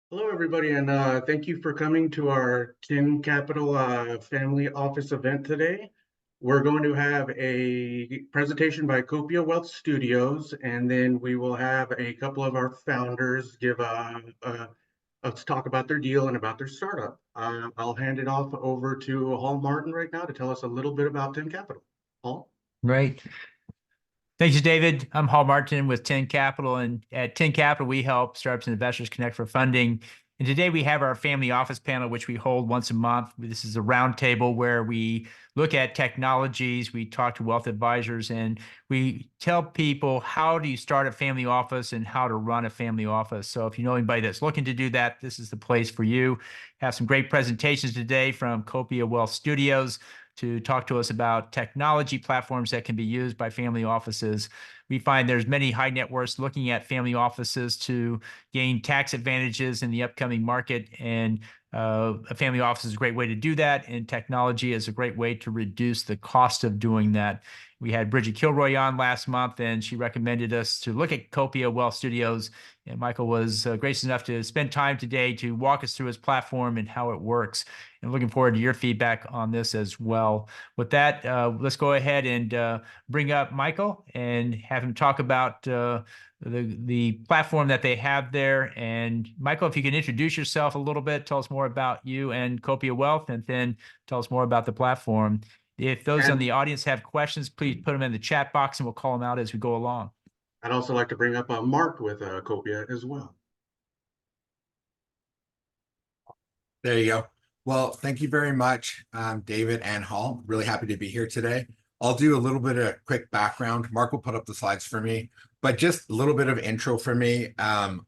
Hello, everybody, and thank you for coming to our Tin Capital Family Office event today. We're going to have a presentation by Copia Wealth Studios, and then we will have a couple of our founders give us talk about their deal and about their startup. I'll hand it off over to Hall Martin right now to tell us a little bit about Tin Capital. Hall? Right. Thank you, David. I'm Hall Martin with 10 Capital, and at 10 Capital, we help startups and investors connect for funding. And today we have our family office panel, which we hold once a month. This is a roundtable where we look at technologies, we talk to wealth advisors, and we tell people how do you start a family office and how to run a family office. So if you know anybody that's looking to do that, this is the place for you. Have some great presentations today from Copia Wealth Studios to talk to us about technology platforms that can be used by family offices. We find there's many high net worths looking at family offices to gain tax advantages in the upcoming market, and a family office is a great way to do that, and technology is a great way to reduce the cost of doing that. We had Bridget Kilroy on last month, and she recommended us to look at Copia Wealth Studios. And Michael was gracious enough to spend time today to walk us through his platform and how it works. And looking forward to your feedback on this as well. With that, let's go ahead and bring up Michael and have him talk about the platform that they have there. And Michael, if you can introduce yourself a little bit, tell us more about you and Copia Wealth, and then tell us more about the platform. If those in And the audience have questions, please put them in the chat box and we'll call them out as we go along. I'd also like to bring up Mark with Copia as well. There you go. Well, thank you very much, David and Hall. Really happy to be here today. I'll do a little bit of quick background. Mark will put up the slides for me, but just a little bit of intro for me.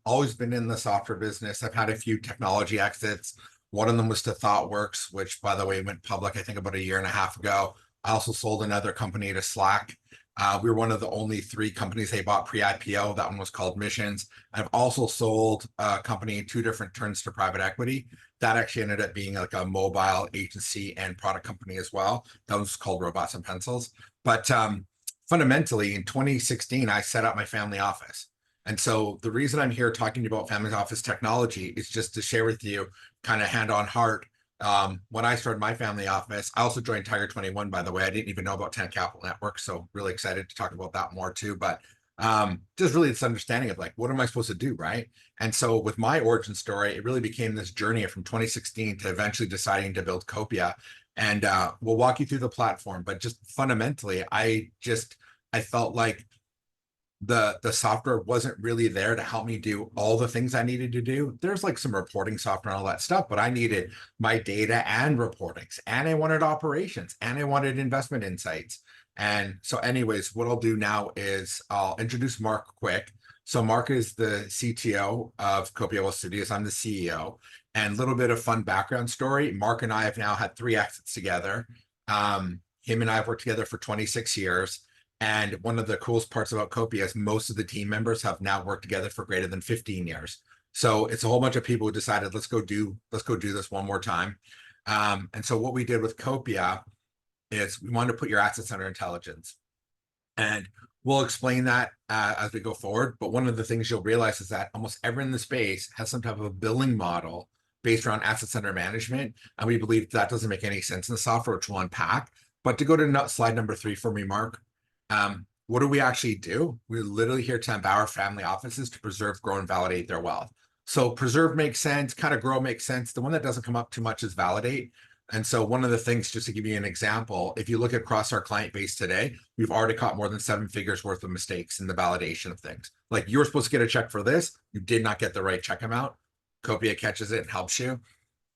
Always been in the software business. I've had a few technology exits. One of them was to ThoughtWorks, which, by the way, went public, I think, about a year and a half ago. I also sold another company to Slack. We were one of the only 3 companies they bought pre-IPO. That one was called Missions. I've also sold a company in 2 different turns to private equity. That actually ended up being like a mobile agency and product company as well. That was called Robots and Pencils. But fundamentally, in 2016, I set up my family office. And so the reason I'm here talking to you about family office technology is just to share with you, kind of hand on heart, when I started my family office. I also joined Tiger 21, by the way. I didn't even know about 10 Capital Network, so really excited to talk about that more too. But just really this understanding of like, what am I supposed to do, right? And so with my origin story, it really became this journey from 2016 to eventually deciding to build Copia. And we'll walk you through the platform, but just fundamentally, I felt like the software wasn't really there to help me do all the things I needed to do. There's like some reporting software and all that stuff, but I needed my data and reportings, and I wanted operations, and I wanted investment insights. And so anyways, what I'll do now is I'll introduce Mark quick. So Mark is the CTO of Copia Wealth Studios. I'm the CEO. And a little bit of fun background story. Mark and I have now had 3 exits together. Him and I have worked together for 26 years. And one of the coolest parts about Copia is most of the team members have now worked together for greater than 15 years. So it's a whole bunch of people who decided, let's go do this one more time. And so what we did with Copia is we wanted to put your assets under intelligence. And we'll explain that as we go forward. But one of the things you'll realize is that almost everyone in the space has some type of a billing model based around assets under management. And we believe that doesn't make any sense in the software, which we'll unpack. But to go to slide number 3 for me, Mark. What do we actually do? We're literally here to empower family offices to preserve, grow, and validate their wealth. So preserve makes sense, kind of grow makes sense. The one that doesn't come up too much is validate. And so one of the things, just to give you an example, if you look across our client base today, we've already caught more than 7 figures worth of mistakes in the validation of things. Like, you were supposed to get a check for this, you did not get the right check amount. Copia catches it and helps you.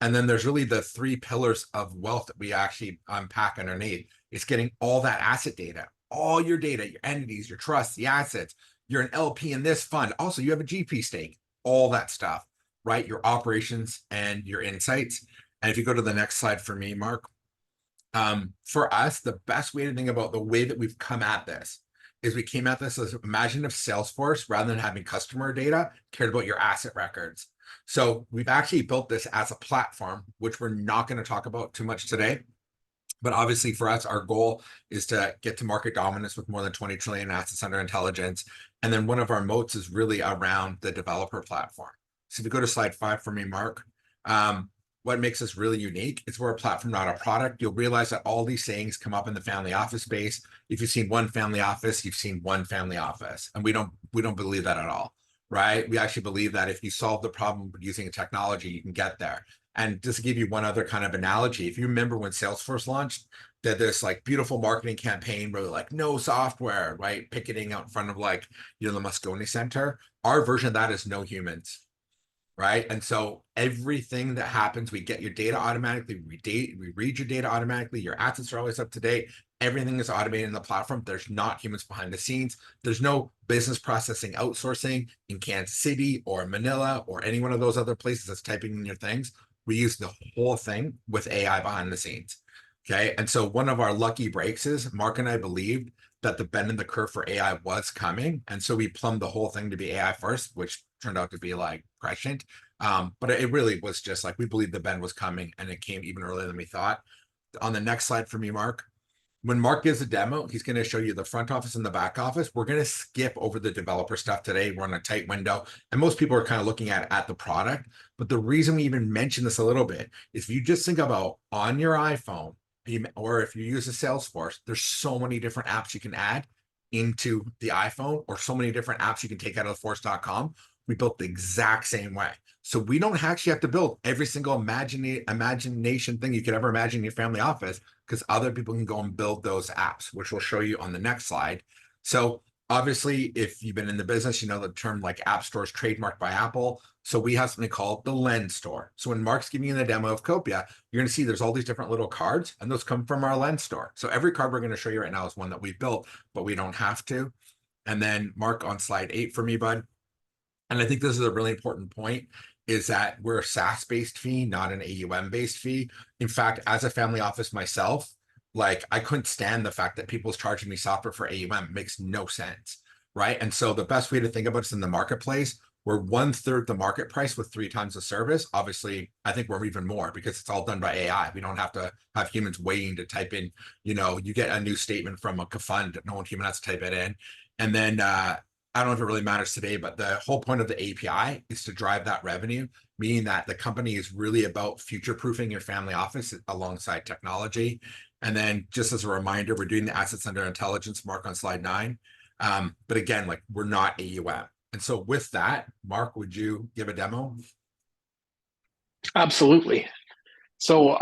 And then there's really the 3 pillars of wealth that we actually unpack underneath. It's getting all that asset data, all your data, your entities, your trusts, the assets. You're an LP in this fund. Also, you have a GP stake, all that stuff, right? Your operations and your insights. And if you go to the next slide for me, Mark, for us, the best way to think about the way that we've come at this is we came at this as imagine if Salesforce, rather than having customer data, cared about your asset records. So we've actually built this as a platform, which we're not going to talk about too much today. But obviously for us, our goal is to get to market dominance with more than 20 trillion assets under intelligence. And then one of our moats is really around the developer platform. So if you go to slide 5 for me, Mark, what makes us really unique is we're a platform, not a product. You'll realize that all these sayings come up in the family office space. If you've seen one family office, you've seen one family office, and we don't believe that at all, right? We actually believe that if you solve the problem using a technology, you can get there. And just to give you one other kind of analogy, if you remember when Salesforce launched, did this like beautiful marketing campaign where they're like, no software, right? Picketing out in front of like, the Moscone Center. Our version of that is no humans, right? And so everything that happens, we get your data automatically, we read your data automatically, your assets are always up to date. Everything is automated in the platform. There's not humans behind the scenes. There's no business processing outsourcing in Kansas City or Manila or any one of those other places that's typing in your things. We use the whole thing with AI behind the scenes. Okay. And so one of our lucky breaks is Mark and I believed that the bend in the curve for AI was coming. And so we plumbed the whole thing to be AI first, which turned out to be like prescient. But it really was just like, we believed the bend was coming and it came even earlier than we thought. On the next slide for me, Mark, when Mark gives a demo, he's going to show you the front office and the back office. We're going to skip over the developer stuff today. We're on a tight window and most people are kind of looking at the product. But the reason we even mention this a little bit is if you just think about on your iPhone, or if you use a Salesforce, there's so many different apps you can add into the iPhone, or so many different apps you can take out of force.com. We built the exact same way. So we don't actually have to build every single imagination thing you could ever imagine in your family office, because other people can go and build those apps, which we'll show you on the next slide. So obviously, if you've been in the business, you know the term like app store is trademarked by Apple. So we have something called the Lens Store. So when Mark's giving you the demo of Copia, you're going to see there's all these different little cards, and those come from our Lens Store. So every card we're going to show you right now is one that we built, but we don't have to. And then Mark on slide 8 for me, bud. And I think this is a really important point, is that we're a SaaS-based fee, not an AUM-based fee. In fact, as a family office myself, like I couldn't stand the fact that people's charging me software for AUM. It makes no sense, right? And so the best way to think about it is in the marketplace, we're 1/3 the market price with 3 times the service. Obviously, I think we're even more because it's all done by AI. We don't have to have humans waiting to type in, you get a new statement from a fund, no one human has to type it in. And then I don't know if it really matters today, but the whole point of the API is to drive that revenue, meaning that the company is really about future-proofing your family office alongside technology. And then just as a reminder, we're doing the assets under intelligence, Mark on slide 9. But again, like we're not AUM. And so with that, Mark, would you give a demo? Absolutely. So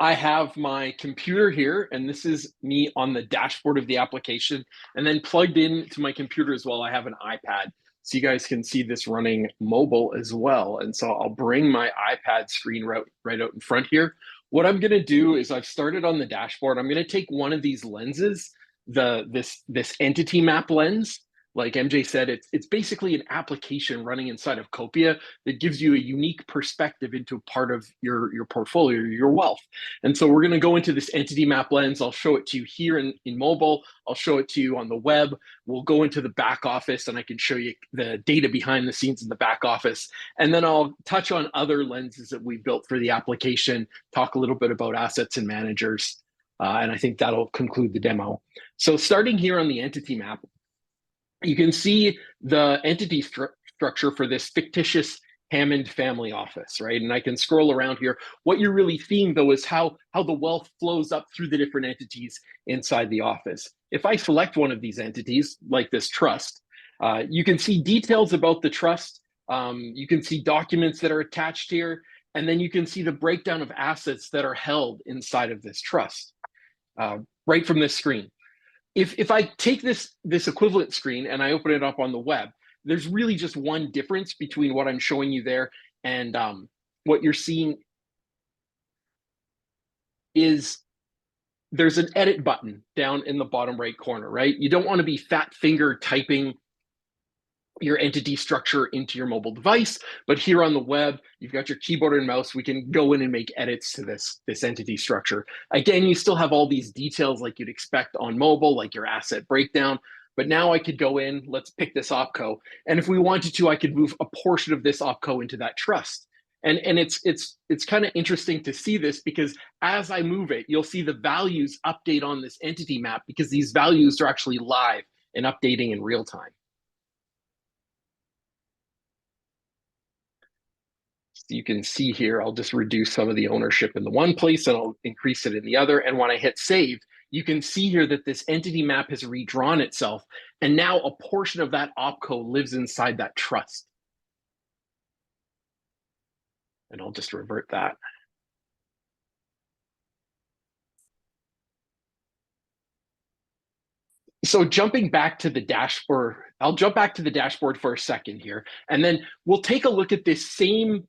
I have my computer here, and this is me on the dashboard of the application. And then plugged in to my computer as well, I have an iPad. So you guys can see this running mobile as well. And so I'll bring my iPad screen right out in front here. What I'm going to do is I've started on the dashboard. I'm going to take one of these lenses, this entity map lens. Like MJ said, it's basically an application running inside of Copia that gives you a unique perspective into part of your portfolio, your wealth. And so we're going to go into this entity map lens. I'll show it to you here in mobile. I'll show it to you on the web. We'll go into the back office and I can show you the data behind the scenes in the back office. And then I'll touch on other lenses that we built for the application, talk a little bit about assets and managers. And I think that'll conclude the demo. So starting here on the entity map, you can see the entity structure for this fictitious Hammond family office, right? And I can scroll around here. What you're really seeing, though, is how the wealth flows up through the different entities inside the office. If I select one of these entities, like this trust, you can see details about the trust. You can see documents that are attached here, and then you can see the breakdown of assets that are held inside of this trust right from this screen. If I take this equivalent screen and I open it up on the web, there's really just one difference between what I'm showing you there and what you're seeing is there's an edit button down in the bottom right corner, right? You don't want to be fat finger typing your entity structure into your mobile device, but here on the web, you've got your keyboard and mouse. We can go in and make edits to this entity structure. Again, you still have all these details like you'd expect on mobile, like your asset breakdown, but now I could go in, let's pick this opco. And if we wanted to, I could move a portion of this opco into that trust. And it's kind of interesting to see this because as I move it, you'll see the values update on this entity map because these values are actually live and updating in real time. So you can see here, I'll just reduce some of the ownership in the one place and I'll increase it in the other. And when I hit save, you can see here that this entity map has redrawn itself. And now a portion of that opco lives inside that trust. And I'll just revert that. So jumping back to the dashboard, I'll jump back to the dashboard for a second here, and then we'll take a look at this same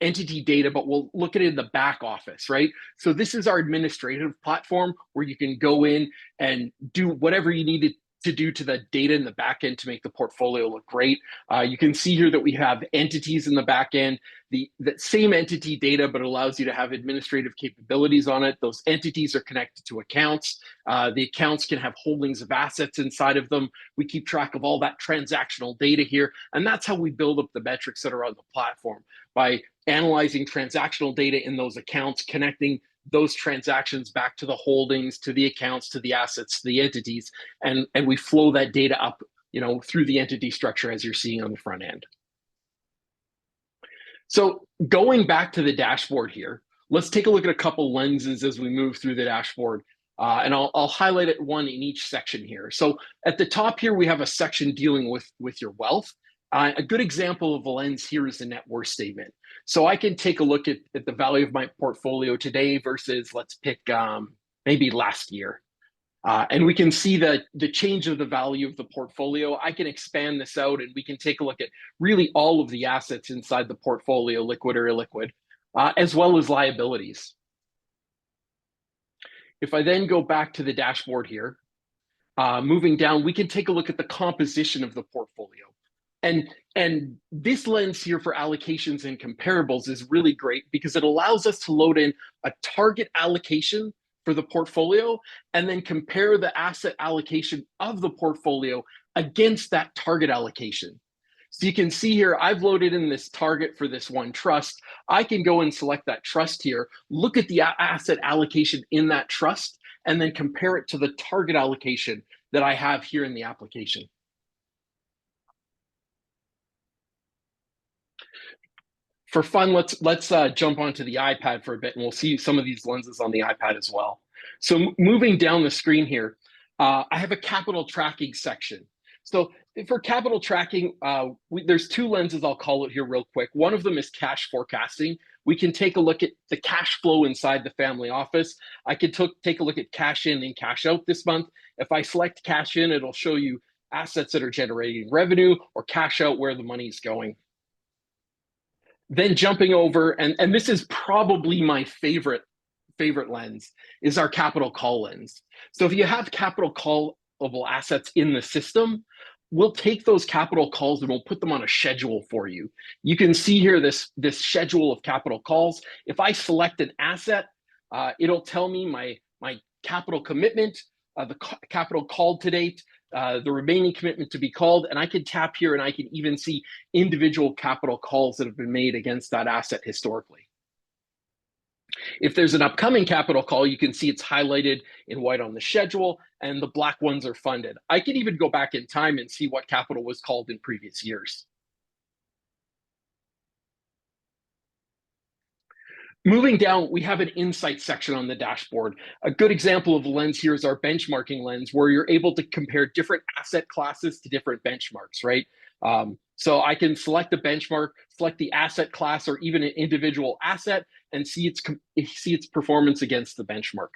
entity data, but we'll look at it in the back office, right? So this is our administrative platform where you can go in and do whatever you need to do to the data in the back end to make the portfolio look great. You can see here that we have entities in the back end, that same entity data, but it allows you to have administrative capabilities on it. Those entities are connected to accounts. The accounts can have holdings of assets inside of them. We keep track of all that transactional data here. And that's how we build up the metrics that are on the platform, by analyzing transactional data in those accounts, connecting those transactions back to the holdings, to the accounts, to the assets, to the entities, and we flow that data up, through the entity structure as you're seeing on the front end. So going back to the dashboard here, let's take a look at a couple lenses as we move through the dashboard. And I'll highlight it one in each section here. So at the top here, we have a section dealing with your wealth. A good example of a lens here is the net worth statement. So I can take a look at the value of my portfolio today versus, let's pick maybe last year. And we can see the change of the value of the portfolio. I can expand this out and we can take a look at really all of the assets inside the portfolio, liquid or illiquid, as well as liabilities. If I then go back to the dashboard here, moving down, we can take a look at the composition of the portfolio. And this lens here for allocations and comparables is really great because it allows us to load in a target allocation for the portfolio and then compare the asset allocation of the portfolio against that target allocation. So you can see here, I've loaded in this target for this one trust. I can go and select that trust here, look at the asset allocation in that trust, and then compare it to the target allocation that I have here in the application. For fun, let's jump onto the iPad for a bit, and we'll see some of these lenses on the iPad as well. So moving down the screen here, I have a capital tracking section. So for capital tracking, there's two lenses I'll call it here real quick. One of them is cash forecasting. We can take a look at the cash flow inside the family office. I could take a look at cash in and cash out this month. If I select cash in, it'll show you assets that are generating revenue, or cash out where the money is going. Then jumping over, and this is probably my favorite lens, is our capital call lens. So if you have capital callable assets in the system, we'll take those capital calls and we'll put them on a schedule for you. You can see here this schedule of capital calls. If I select an asset, it'll tell me my capital commitment, the capital called to date, the remaining commitment to be called, and I can tap here and I can even see individual capital calls that have been made against that asset historically. If there's an upcoming capital call, you can see it's highlighted in white on the schedule and the black ones are funded. I can even go back in time and see what capital was called in previous years. Moving down, we have an insight section on the dashboard. A good example of a lens here is our benchmarking lens, where you're able to compare different asset classes to different benchmarks, right? So I can select a benchmark, select the asset class, or even an individual asset, and see its performance against the benchmark.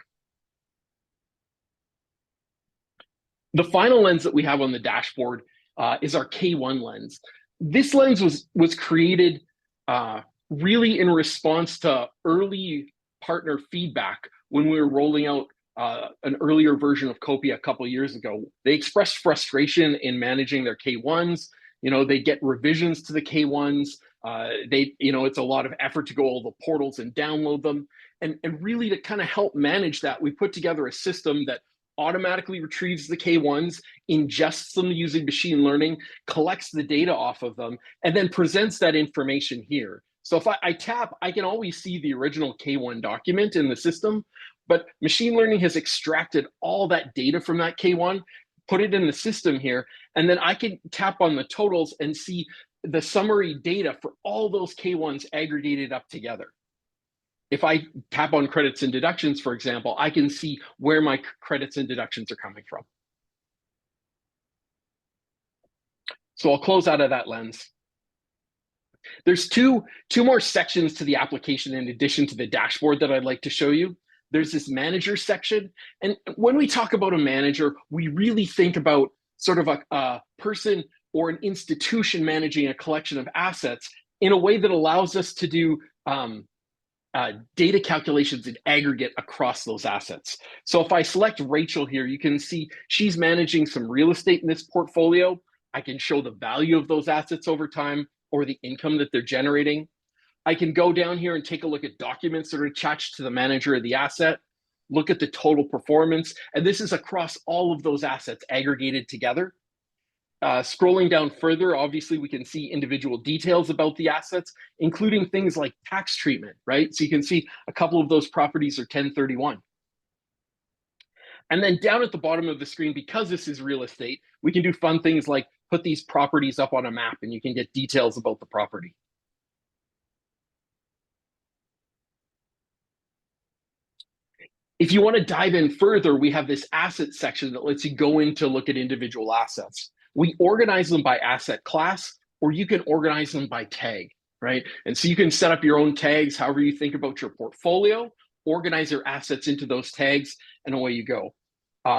The final lens that we have on the dashboard is our K1 lens. This lens was created really in response to early partner feedback when we were rolling out an earlier version of Copia a couple of years ago. They expressed frustration in managing their K1s. They get revisions to the K1s. It's a lot of effort to go all the portals and download them. And really to kind of help manage that, we put together a system that automatically retrieves the K1s, ingests them using machine learning, collects the data off of them, and then presents that information here. So if I tap, I can always see the original K1 document in the system, but machine learning has extracted all that data from that K1, put it in the system here, and then I can tap on the totals and see the summary data for all those K1s aggregated up together. If I tap on credits and deductions, for example, I can see where my credits and deductions are coming from. So I'll close out of that lens. There's two more sections to the application in addition to the dashboard that I'd like to show you. There's this manager section. And when we talk about a manager, we really think about sort of a person or an institution managing a collection of assets in a way that allows us to do data calculations in aggregate across those assets. So if I select Rachel here, you can see she's managing some real estate in this portfolio. I can show the value of those assets over time or the income that they're generating. I can go down here and take a look at documents that are attached to the manager of the asset, look at the total performance, and this is across all of those assets aggregated together. Scrolling down further, obviously we can see individual details about the assets, including things like tax treatment, right? So you can see a couple of those properties are 1031. And then down at the bottom of the screen, because this is real estate, we can do fun things like put these properties up on a map and you can get details about the property. If you want to dive in further, we have this asset section that lets you go in to look at individual assets. We organize them by asset class, or you can organize them by tag, right? And so you can set up your own tags, however you think about your portfolio, organize your assets into those tags, and away you go.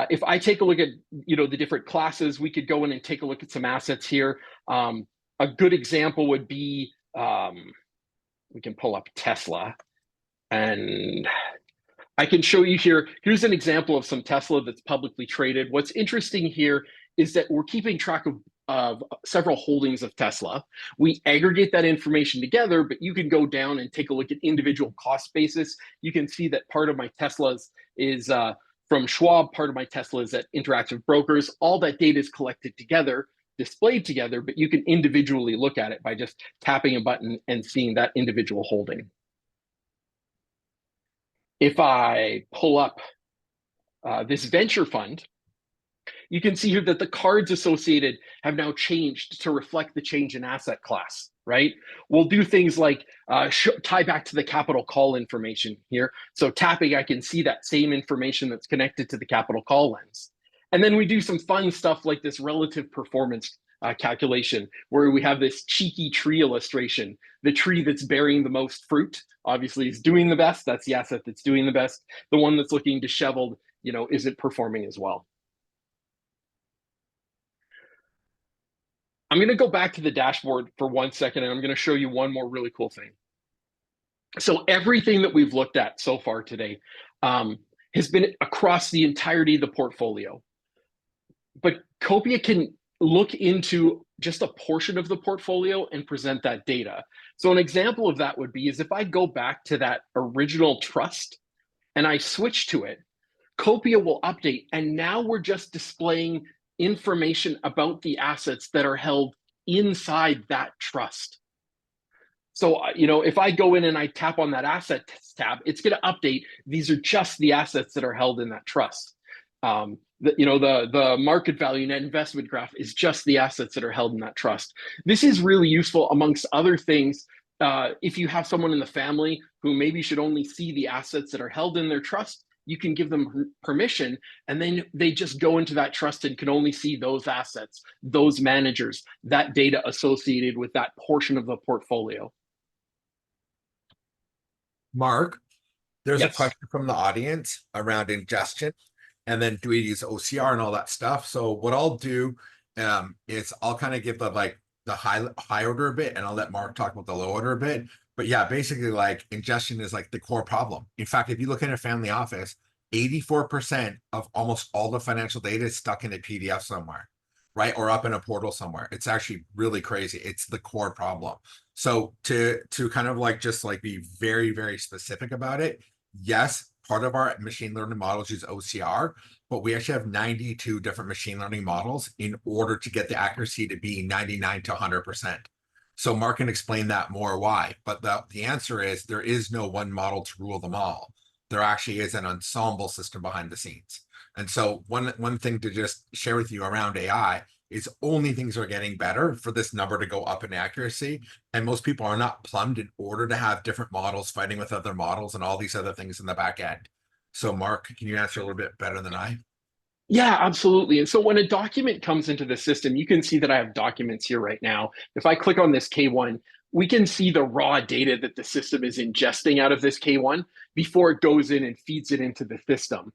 If I take a look at, the different classes, we could go in and take a look at some assets here. A good example would be, we can pull up Tesla, and I can show you here. Here's an example of some Tesla that's publicly traded. What's interesting here is that we're keeping track of several holdings of Tesla. We aggregate that information together, but you can go down and take a look at individual cost basis. You can see that part of my Teslas is from Schwab, part of my Tesla is at Interactive Brokers. All that data is collected together, displayed together, but you can individually look at it by just tapping a button and seeing that individual holding. If I pull up this venture fund, you can see here that the cards associated have now changed to reflect the change in asset class, right? We'll do things like tie back to the capital call information here. So tapping, I can see that same information that's connected to the capital call lens. And then we do some fun stuff like this relative performance calculation, where we have this cheeky tree illustration. The tree that's bearing the most fruit, obviously, is doing the best. That's the asset that's doing the best. The one that's looking disheveled, isn't performing as well. I'm going to go back to the dashboard for 1 second, and I'm going to show you one more really cool thing. So everything that we've looked at so far today has been across the entirety of the portfolio. But Copia can look into just a portion of the portfolio and present that data. So an example of that would be is if I go back to that original trust and I switch to it, Copia will update, and now we're just displaying information about the assets that are held inside that trust. So, if I go in and I tap on that assets tab, it's going to update. These are just the assets that are held in that trust. The market value net investment graph is just the assets that are held in that trust. This is really useful amongst other things. If you have someone in the family who maybe should only see the assets that are held in their trust, you can give them permission, and then they just go into that trust and can only see those assets, those managers, that data associated with that portion of the portfolio. Mark, there's Yes. a question from the audience around ingestion, and then do we use OCR and all that stuff? So what I'll do is I'll kind of give the high order a bit, and I'll let Mark talk about the low order a bit. But yeah, basically ingestion is the core problem. In fact, if you look in a family office, 84% of almost all the financial data is stuck in a PDF somewhere, right? Or up in a portal somewhere. It's actually really crazy. It's the core problem. So to kind of be very, very specific about it, yes, part of our machine learning models use OCR, but we actually have 92 different machine learning models in order to get the accuracy to be 99 to 100%. So Mark can explain that more why, but the answer is there is no one model to rule them all. There actually is an ensemble system behind the scenes. And so one thing to just share with you around AI It's only things are getting better for this number to go up in accuracy. And most people are not plumbed in order to have different models fighting with other models and all these other things in the back end. So Mark, can you answer a little bit better than I? Yeah, absolutely. And so when a document comes into the system, you can see that I have documents here right now. If I click on this K1, we can see the raw data that the system is ingesting out of this K1 before it goes in and feeds it into the system.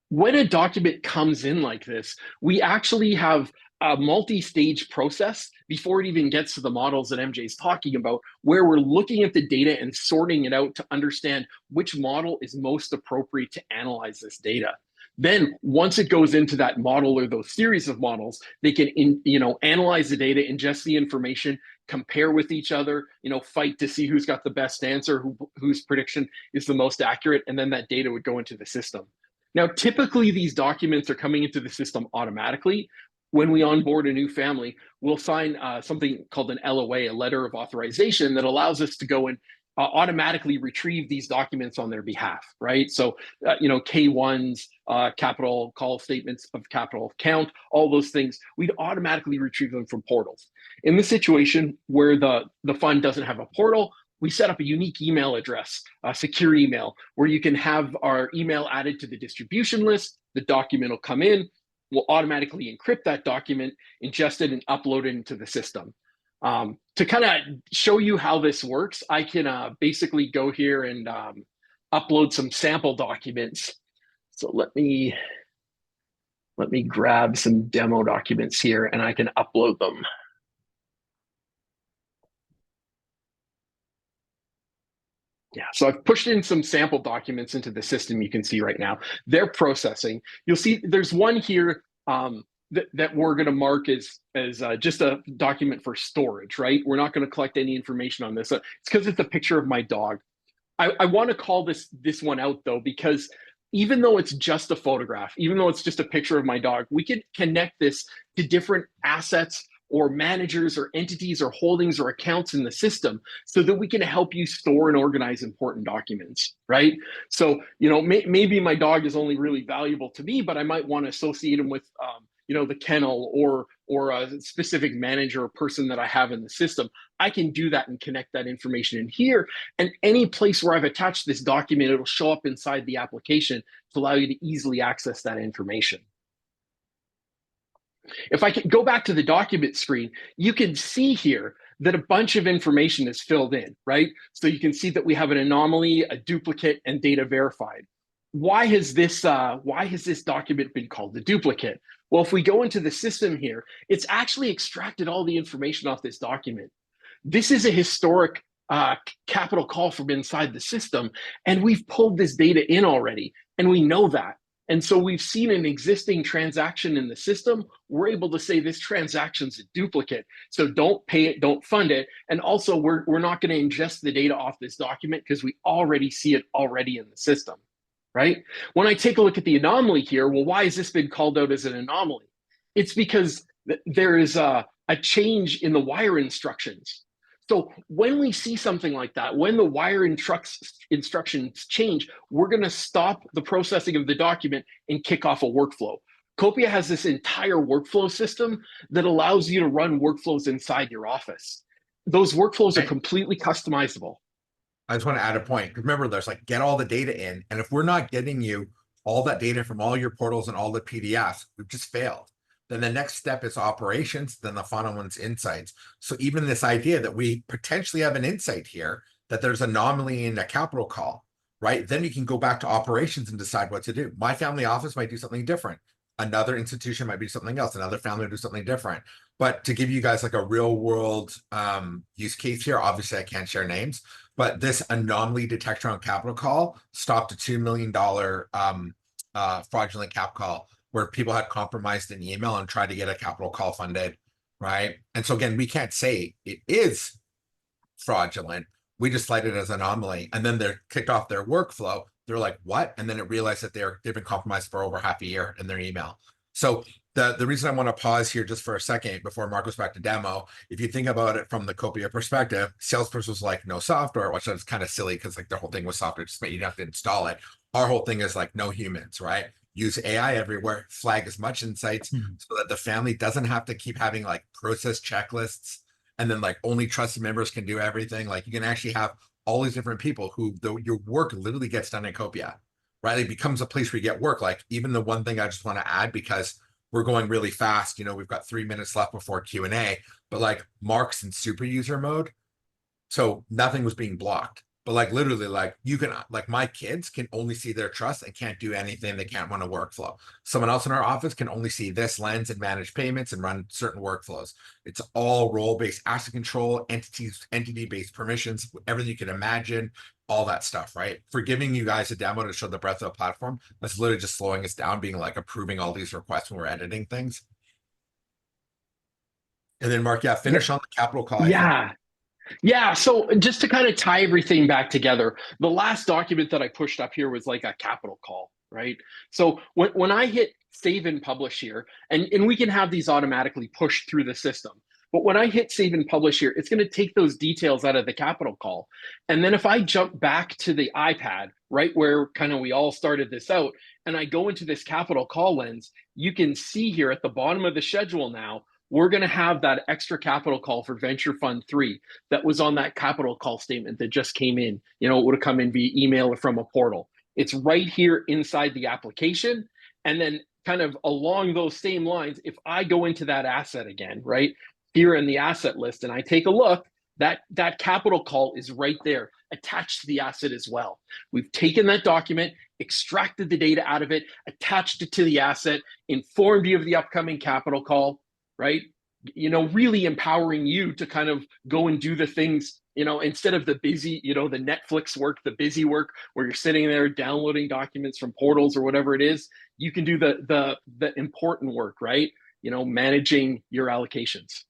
When a document comes in like this, we actually have a multi-stage process before it even gets to the models that MJ is talking about, where we're looking at the data and sorting it out to understand which model is most appropriate to analyze this data. Then once it goes into that model or those series of models, they can analyze the data, ingest the information, compare with each other, fight to see who's got the best answer, whose prediction is the most accurate, and then that data would go into the system. Now, typically these documents are coming into the system automatically. When we onboard a new family, we'll sign something called an LOA, a letter of authorization, that allows us to go and automatically retrieve these documents on their behalf, right? So, K1s, capital call statements of capital account, all those things, we'd automatically retrieve them from portals. In the situation where the fund doesn't have a portal, we set up a unique email address, a secure email, where you can have our email added to the distribution list. The document will come in, we'll automatically encrypt that document, ingest it, and upload it into the system. To kind of show you how this works, I can basically go here and upload some sample documents. So let me grab some demo documents here and I can upload them. Yeah, so I've pushed in some sample documents into the system. You can see right now they're processing. You'll see there's one here that we're going to mark as just a document for storage, right? We're not going to collect any information on this. It's because it's a picture of my dog. I want to call this one out though, because even though it's just a photograph, even though it's just a picture of my dog, we can connect this to different assets or managers or entities or holdings or accounts in the system so that we can help you store and organize important documents, right? So, maybe my dog is only really valuable to me, but I might want to associate him with, the kennel or a specific manager or person that I have in the system. I can do that and connect that information in here. And any place where I've attached this document, it'll show up inside the application to allow you to easily access that information. If I can go back to the document screen, you can see here that a bunch of information is filled in, right? So you can see that we have an anomaly, a duplicate, and data verified. Why has this document been called the duplicate? Well, if we go into the system here, it's actually extracted all the information off this document. This is a historic capital call from inside the system, and we've pulled this data in already, and we know that. And so we've seen an existing transaction in the system. We're able to say this transaction's a duplicate. So don't pay it, don't fund it. And also we're not going to ingest the data off this document because we already see it already in the system, right? When I take a look at the anomaly here, well, why has this been called out as an anomaly? It's because there is a change in the wire instructions. So when we see something like that, when the wire instructions change, we're going to stop the processing of the document and kick off a workflow. Copia has this entire workflow system that allows you to run workflows inside your office. Those workflows are completely customizable. I just want to add a point. Remember, there's get all the data in. And if we're not getting you all that data from all your portals and all the PDFs, we've just failed. Then the next step is operations, then the final one's insights. So even this idea that we potentially have an insight here, that there's anomaly in a capital call, right? Then you can go back to operations and decide what to do. My family office might do something different. Another institution might do something else. Another family will do something different. But to give you guys a real world use case here, obviously I can't share names, but this anomaly detection on capital call stopped a $2 million fraudulent cap call, where people had compromised an email and tried to get a capital call funded, right? And so again, we can't say it is fraudulent. We just cite it as an anomaly. And then they're kicked off their workflow. They're like, what? And then it realized that they've been compromised for over half a year in their email. So the reason I want to pause here just for a second before Mark goes back to demo, if you think about it from the Copia perspective, salesperson was like, no software, which is kind of silly because their whole thing was software, just you have to install it. Our whole thing is no humans, right? use AI everywhere, flag as much insights so that the family doesn't have to keep having like process checklists and then like only trusted members can do everything. Like you can actually have all these different people who your work literally gets done in Copia, right? It becomes a place where you get work. Like even the one thing I just want to add, because we're going really fast, we've got 3 minutes left before Q&A, but like Mark's in super user mode. So nothing was being blocked. But like literally, like you can, like my kids can only see their trust and can't do anything. They can't run a workflow. Someone else in our office can only see this lens and manage payments and run certain workflows. It's all role-based asset control, entity-based permissions, everything you can imagine, all that stuff, right? For giving you guys a demo to show the breadth of the platform, that's literally just slowing us down, being like approving all these requests when we're editing things. And then Mark, finish on the capital call. Yeah. So just to kind of tie everything back together, the last document that I pushed up here was like a capital call, right? So when I hit save and publish here, and we can have these automatically pushed through the system, but when I hit save and publish here, it's going to take those details out of the capital call. And then if I jump back to the iPad, right where kind of we all started this out, and I go into this capital call lens, you can see here at the bottom of the schedule now, we're going to have that extra capital call for Venture Fund 3 that was on that capital call statement that just came in. It would have come in via email or from a portal. It's right here inside the application. And then kind of along those same lines, if I go into that asset again, right here in the asset list, and I take a look, that capital call is right there attached to the asset as well. We've taken that document, extracted the data out of it, attached it to the asset, informed you of the upcoming capital call, right? Really empowering you to kind of go and do the things, instead of the busy, the Netflix work, the busy work where you're sitting there downloading documents from portals or whatever it is, you can do the important work, right? Managing your allocations.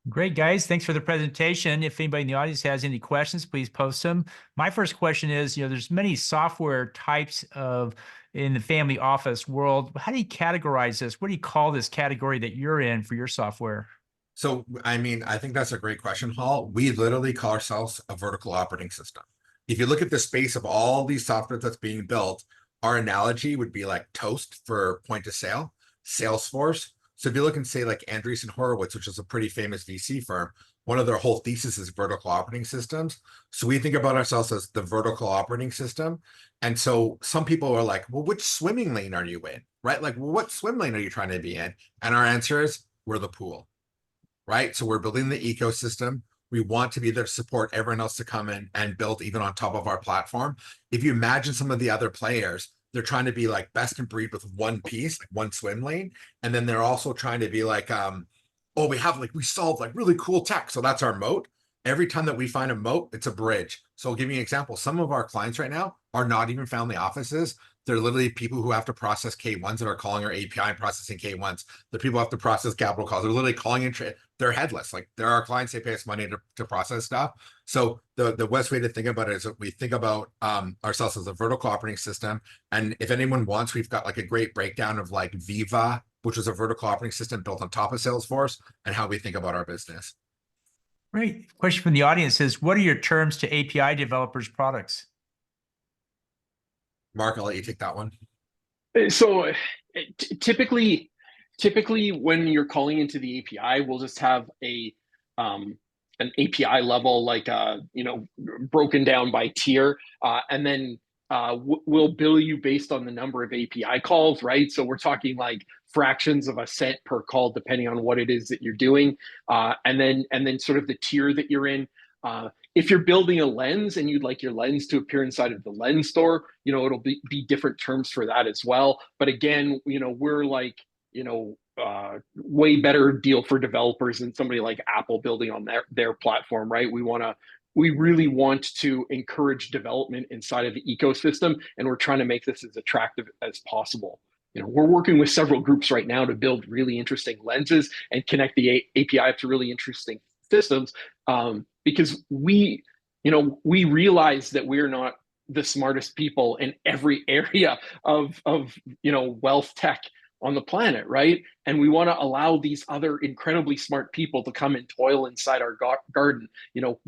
Great, guys. Thanks for the presentation. If anybody in the audience has any questions, please post them. My first question is, there's many software types in the family office world. How do you categorize this? What do you call this category that you're in for your software? So, I think that's a great question, Hall. We literally call ourselves a vertical operating system. If you look at the space of all these software that's being built, our analogy would be like Toast for point of sale, Salesforce. So if you look and say like Andreessen Horowitz, which is a pretty famous VC firm, one of their whole thesis is vertical operating systems. So we think about ourselves as the vertical operating system. And so some people are like, well, which swimming lane are you in, right? Like, well, what swim lane are you trying to be in? And our answer is, we're the pool, right? So we're building the ecosystem. We want to be there to support everyone else to come in and build even on top of our platform. If you imagine some of the other players, they're trying to be like best in breed with one piece, like one swim lane. And then they're also trying to be like, we solve like really cool tech. So that's our moat. Every time that we find a moat, it's a bridge. So I'll give you an example. Some of our clients right now are not even family offices. They're literally people who have to process K1s that are calling our API and processing K1s. The people who have to process capital calls. They're literally calling in, they're headless. Like there are clients, they pay us money to process stuff. So the best way to think about it is that we think about ourselves as a vertical operating system. And if anyone wants, we've got like a great breakdown of like Viva, which was a vertical operating system built on top of Salesforce, and how we think about our business. Great. Question from the audience is, what are your terms to API developers' products? Mark, I'll let you take that one. So typically when you're calling into the API, we'll just have an API level, like broken down by tier, and then we'll bill you based on the number of API calls, right? So we're talking like fractions of a cent per call, depending on what it is that you're doing, and then sort of the tier that you're in. If you're building a lens and you'd like your lens to appear inside of the lens store, it'll be different terms for that as well. But again, we're like, way better deal for developers than somebody like Apple building on their platform, right? We really want to encourage development inside of the ecosystem, and we're trying to make this as attractive as possible. We're working with several groups right now to build really interesting lenses and connect the API to really interesting systems, because we realize that we're not the smartest people in every area of wealth tech on the planet, right? And we want to allow these other incredibly smart people to come and toil inside our garden,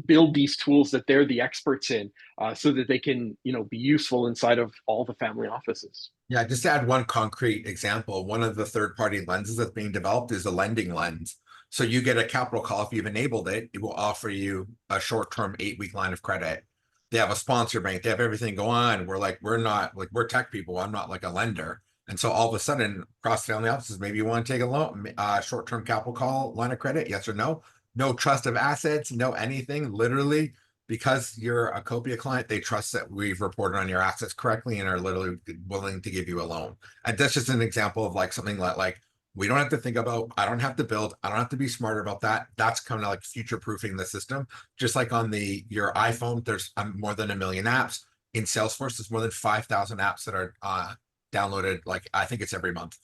build these tools that they're the experts in, so that they can, be useful inside of all the family offices. Yeah, just to add one concrete example, one of the third-party lenses that's being developed is a lending lens. So you get a capital call. If you've enabled it, it will offer you a short-term 8-week line of credit. They have a sponsor bank. They have everything go on. We're tech people. I'm not like a lender. And so all of a sudden, across family offices, maybe you want to take a loan, short-term capital call line of credit, yes or no? No trust of assets, no anything. Literally, because you're a Copia client, they trust that we've reported on your assets correctly and are literally willing to give you a loan. And that's just an example of like something like we don't have to think about, I don't have to build, I don't have to be smarter about that. That's kind of like future-proofing the system. Just like on your iPhone, there's more than 1 million apps. In Salesforce, there's more than 5,000 apps that are downloaded, like I think it's every month.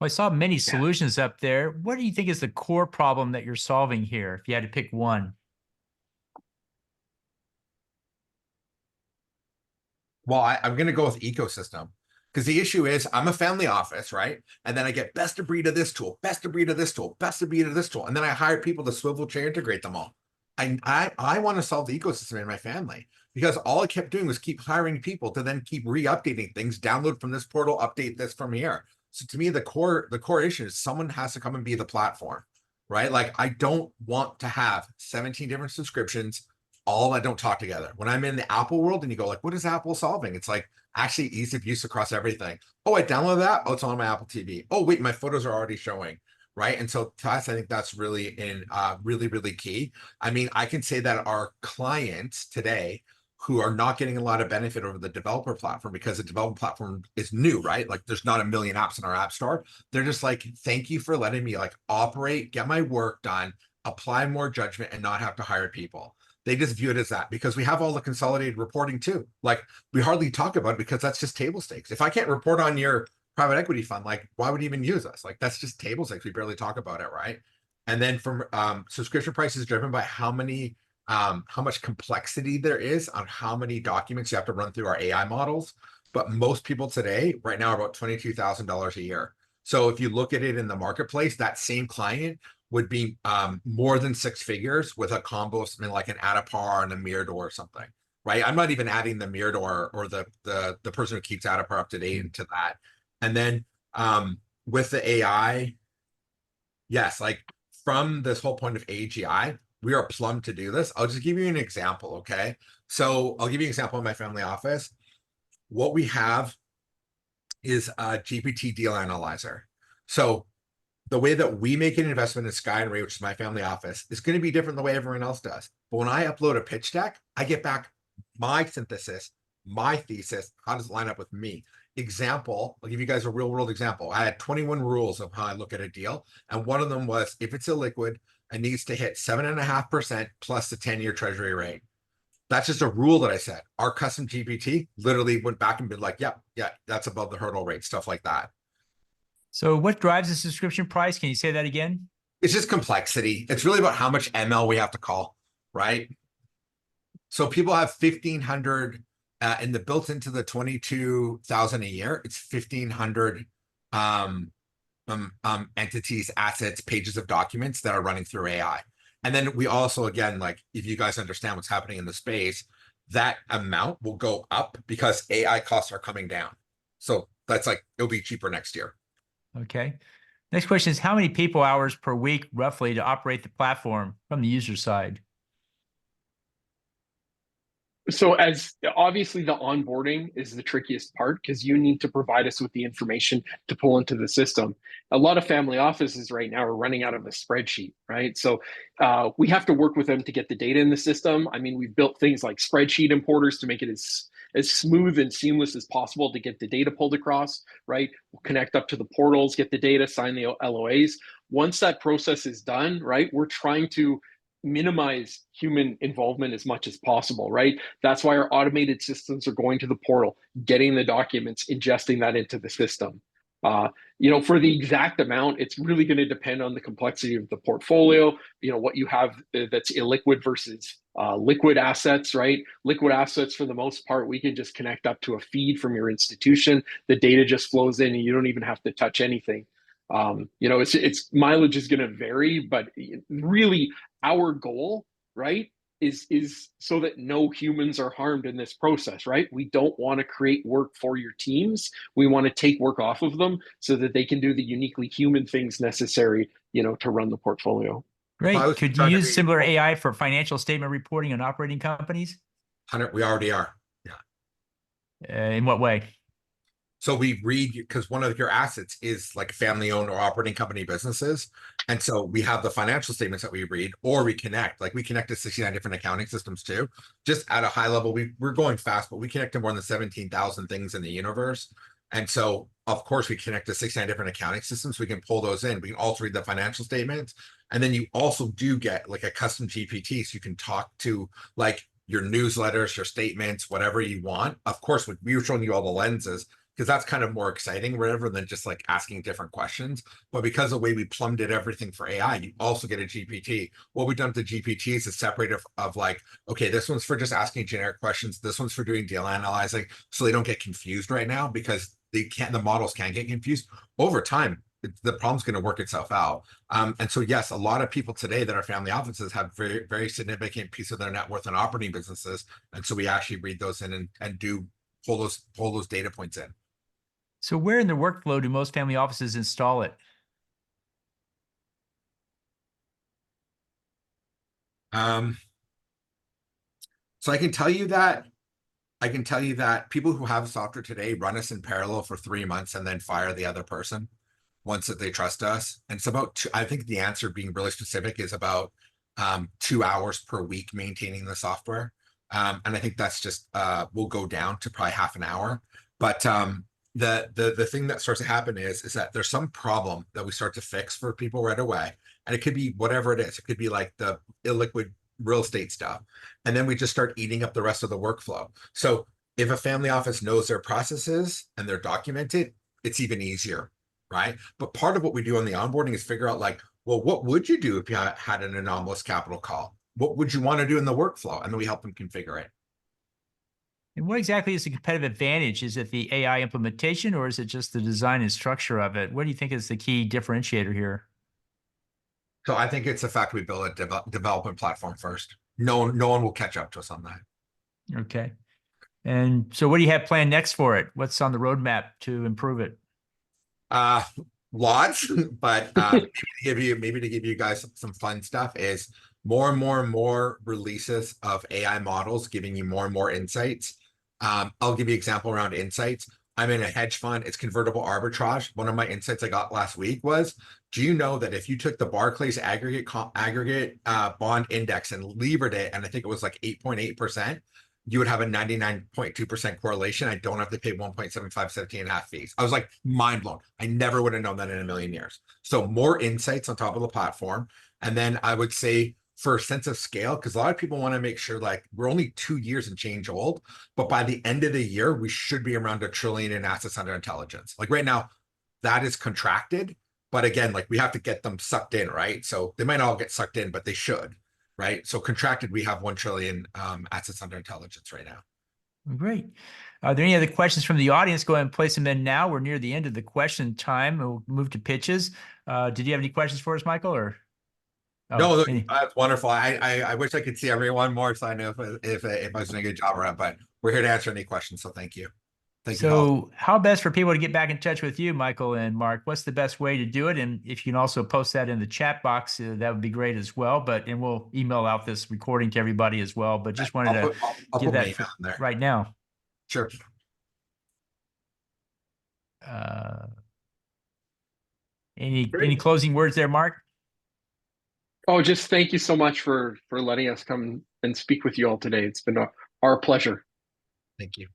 Well, I saw many solutions up there. What do you think is the core problem that you're solving here, if you had to pick one? Well, I'm going to go with ecosystem, because the issue is I'm a family office, right? And then I get best of breed of this tool, best of breed of this tool, best of breed of this tool. And then I hire people to swivel chair integrate them all. I want to solve the ecosystem in my family, because all I kept doing was keep hiring people to then keep re-updating things, download from this portal, update this from here. So to me, the core issue is someone has to come and be the platform, right? Like I don't want to have 17 different subscriptions, all that don't talk together. When I'm in the Apple world and you go like, what is Apple solving? It's like actually ease of use across everything. Oh, I downloaded that. Oh, it's on my Apple TV. Oh, wait, my photos are already showing, right? And so to us, I think that's really really key. I mean, I can say that our clients today who are not getting a lot of benefit over the developer platform, because the developer platform is new, right? Like there's not 1 million apps in our app store. They're just like, thank you for letting me like operate, get my work done, apply more judgment and not have to hire people. They just view it as that, because we have all the consolidated reporting too. Like we hardly talk about it because that's just table stakes. If I can't report on your private equity fund, like why would you even use us? Like that's just table stakes. We barely talk about it, right? And then from subscription prices driven by how much complexity there is on how many documents you have to run through our AI models. But most people today, right now, are about $22,000 a year. So if you look at it in the marketplace, that same client would be more than 6 figures with a combo of something like an Adapar and a Mirador or something, right? I'm not even adding the Mirador or the person who keeps Adapar up to date into that. And then with the AI, yes, like from this whole point of AGI, we are plumbed to do this. I'll just give you an example, okay? So I'll give you an example in my family office. What we have is a GPT deal analyzer. So the way that we make an investment in Sky and Ray, which is my family office, is going to be different than the way everyone else does. But when I upload a pitch deck, I get back my synthesis, my thesis. How does it line up with me? Example, I'll give you guys a real world example. I had 21 rules of how I look at a deal. And one of them was if it's illiquid, it needs to hit 7.5% plus the 10-year treasury rate. That's just a rule that I said. Our custom GPT literally went back and been like, yeah, that's above the hurdle rate, stuff like that. So what drives the subscription price? Can you say that again? It's just complexity. It's really about how much ML we have to call, right? So people have 1,500 and the built into the 22,000 a year. It's 1,500 entities, assets, pages of documents that are running through AI. And then we also, again, like if you guys understand what's happening in the space, that amount will go up because AI costs are coming down. So that's like, it'll be cheaper next year. Okay. Next question is how many people hours per week roughly to operate the platform from the user side? So as obviously the onboarding is the trickiest part because you need to provide us with the information to pull into the system. A lot of family offices right now are running out of a spreadsheet, right? So we have to work with them to get the data in the system. I mean, we've built things like spreadsheet importers to make it as smooth and seamless as possible to get the data pulled across, right? We'll connect up to the portals, get the data, sign the LOAs. Once that process is done, right, we're trying to minimize human involvement as much as possible, right? That's why our automated systems are going to the portal, getting the documents, ingesting that into the system. For the exact amount, it's really going to depend on the complexity of the portfolio, what you have that's illiquid versus liquid assets, right? Liquid assets, for the most part, we can just connect up to a feed from your institution. The data just flows in and you don't even have to touch anything. It's mileage is going to vary, but really our goal, right, is so that no humans are harmed in this process, right? We don't want to create work for your teams. We want to take work off of them so that they can do the uniquely human things necessary, to run the portfolio. Great. Could you use similar AI for financial statement reporting on operating companies? We already are. Yeah. In what way? So we read, because one of your assets is like family-owned or operating company businesses. And so we have the financial statements that we read, or we connect. Like we connect to 69 different accounting systems too. Just at a high level, we're going fast, but we connect to more than 17,000 things in the universe. And so, of course, we connect to 69 different accounting systems. We can pull those in. We can also read the financial statements. And then you also do get like a custom GPT. So you can talk to like your newsletters, your statements, whatever you want. Of course, we were showing you all the lenses, because that's kind of more exciting, whatever, than just like asking different questions. But because of the way we plumbed it everything for AI, you also get a GPT. What we've done to GPTs is separate of like, okay, this one's for just asking generic questions. This one's for doing deal analyzing, so they don't get confused right now, because the models can get confused. Over time, the problem's going to work itself out. And so, yes, a lot of people today that are family offices have very, very significant piece of their net worth in operating businesses. And so we actually read those in and do pull those data points in. So where in the workflow do most family offices install it? So I can tell you that people who have software today run us in parallel for 3 months and then fire the other person once that they trust us. And it's about I think the answer, being really specific, is about 2 hours per week maintaining the software. And I think that's just will go down to probably half an hour. But the thing that starts to happen is that there's some problem that we start to fix for people right away. And it could be whatever it is. It could be like the illiquid real estate stuff. And then we just start eating up the rest of the workflow. So if a family office knows their processes and they're documented, it's even easier, right? But part of what we do on the onboarding is figure out like, well, what would you do if you had an anomalous capital call? What would you want to do in the workflow? And then we help them configure it. And what exactly is the competitive advantage? Is it the AI implementation, or is it just the design and structure of it? What do you think is the key differentiator here? So I think it's the fact we build a development platform first. No one will catch up to us on that. Okay. And so what do you have planned next for it? What's on the roadmap to improve it? Lots, but maybe to give you guys some fun stuff is more and more releases of AI models giving you more and more insights. I'll give you an example around insights. I'm in a hedge fund. It's convertible arbitrage. One of my insights I got last week was, do you know that if you took the Barclays aggregate bond index and levered it, and I think it was like 8.8%, you would have a 99.2% correlation. I don't have to pay 1.75, 17.5 fees. I was like mind blown. I never would have known that in a million years. So more insights on top of the platform. And then I would say, for a sense of scale, because a lot of people want to make sure, like, we're only 2 years and change old, but by the end of the year, we should be around $1 trillion in assets under intelligence. Like right now, that is contracted, but again, like we have to get them sucked in, right? So they might all get sucked in, but they should, right? So contracted, we have $1 trillion assets under intelligence right now. Great. Are there any other questions from the audience? Go ahead and place them in now. We're near the end of the question time. We'll move to pitches. Did you have any questions for us, Michael, or? Oh, no, that's wonderful. I wish I could see everyone more, so I know if I was doing a good job around, but we're here to answer any questions. So thank you. Thank you. So how best for people to get back in touch with you, Michael and Mark? What's the best way to do it? And if you can also post that in the chat box, that would be great as well. And we'll email out this recording to everybody as well. But just wanted to give that there right now. Sure. Any closing words there, Mark? Oh, just thank you so much for letting us come and speak with you all today. It's been our pleasure. Thank you.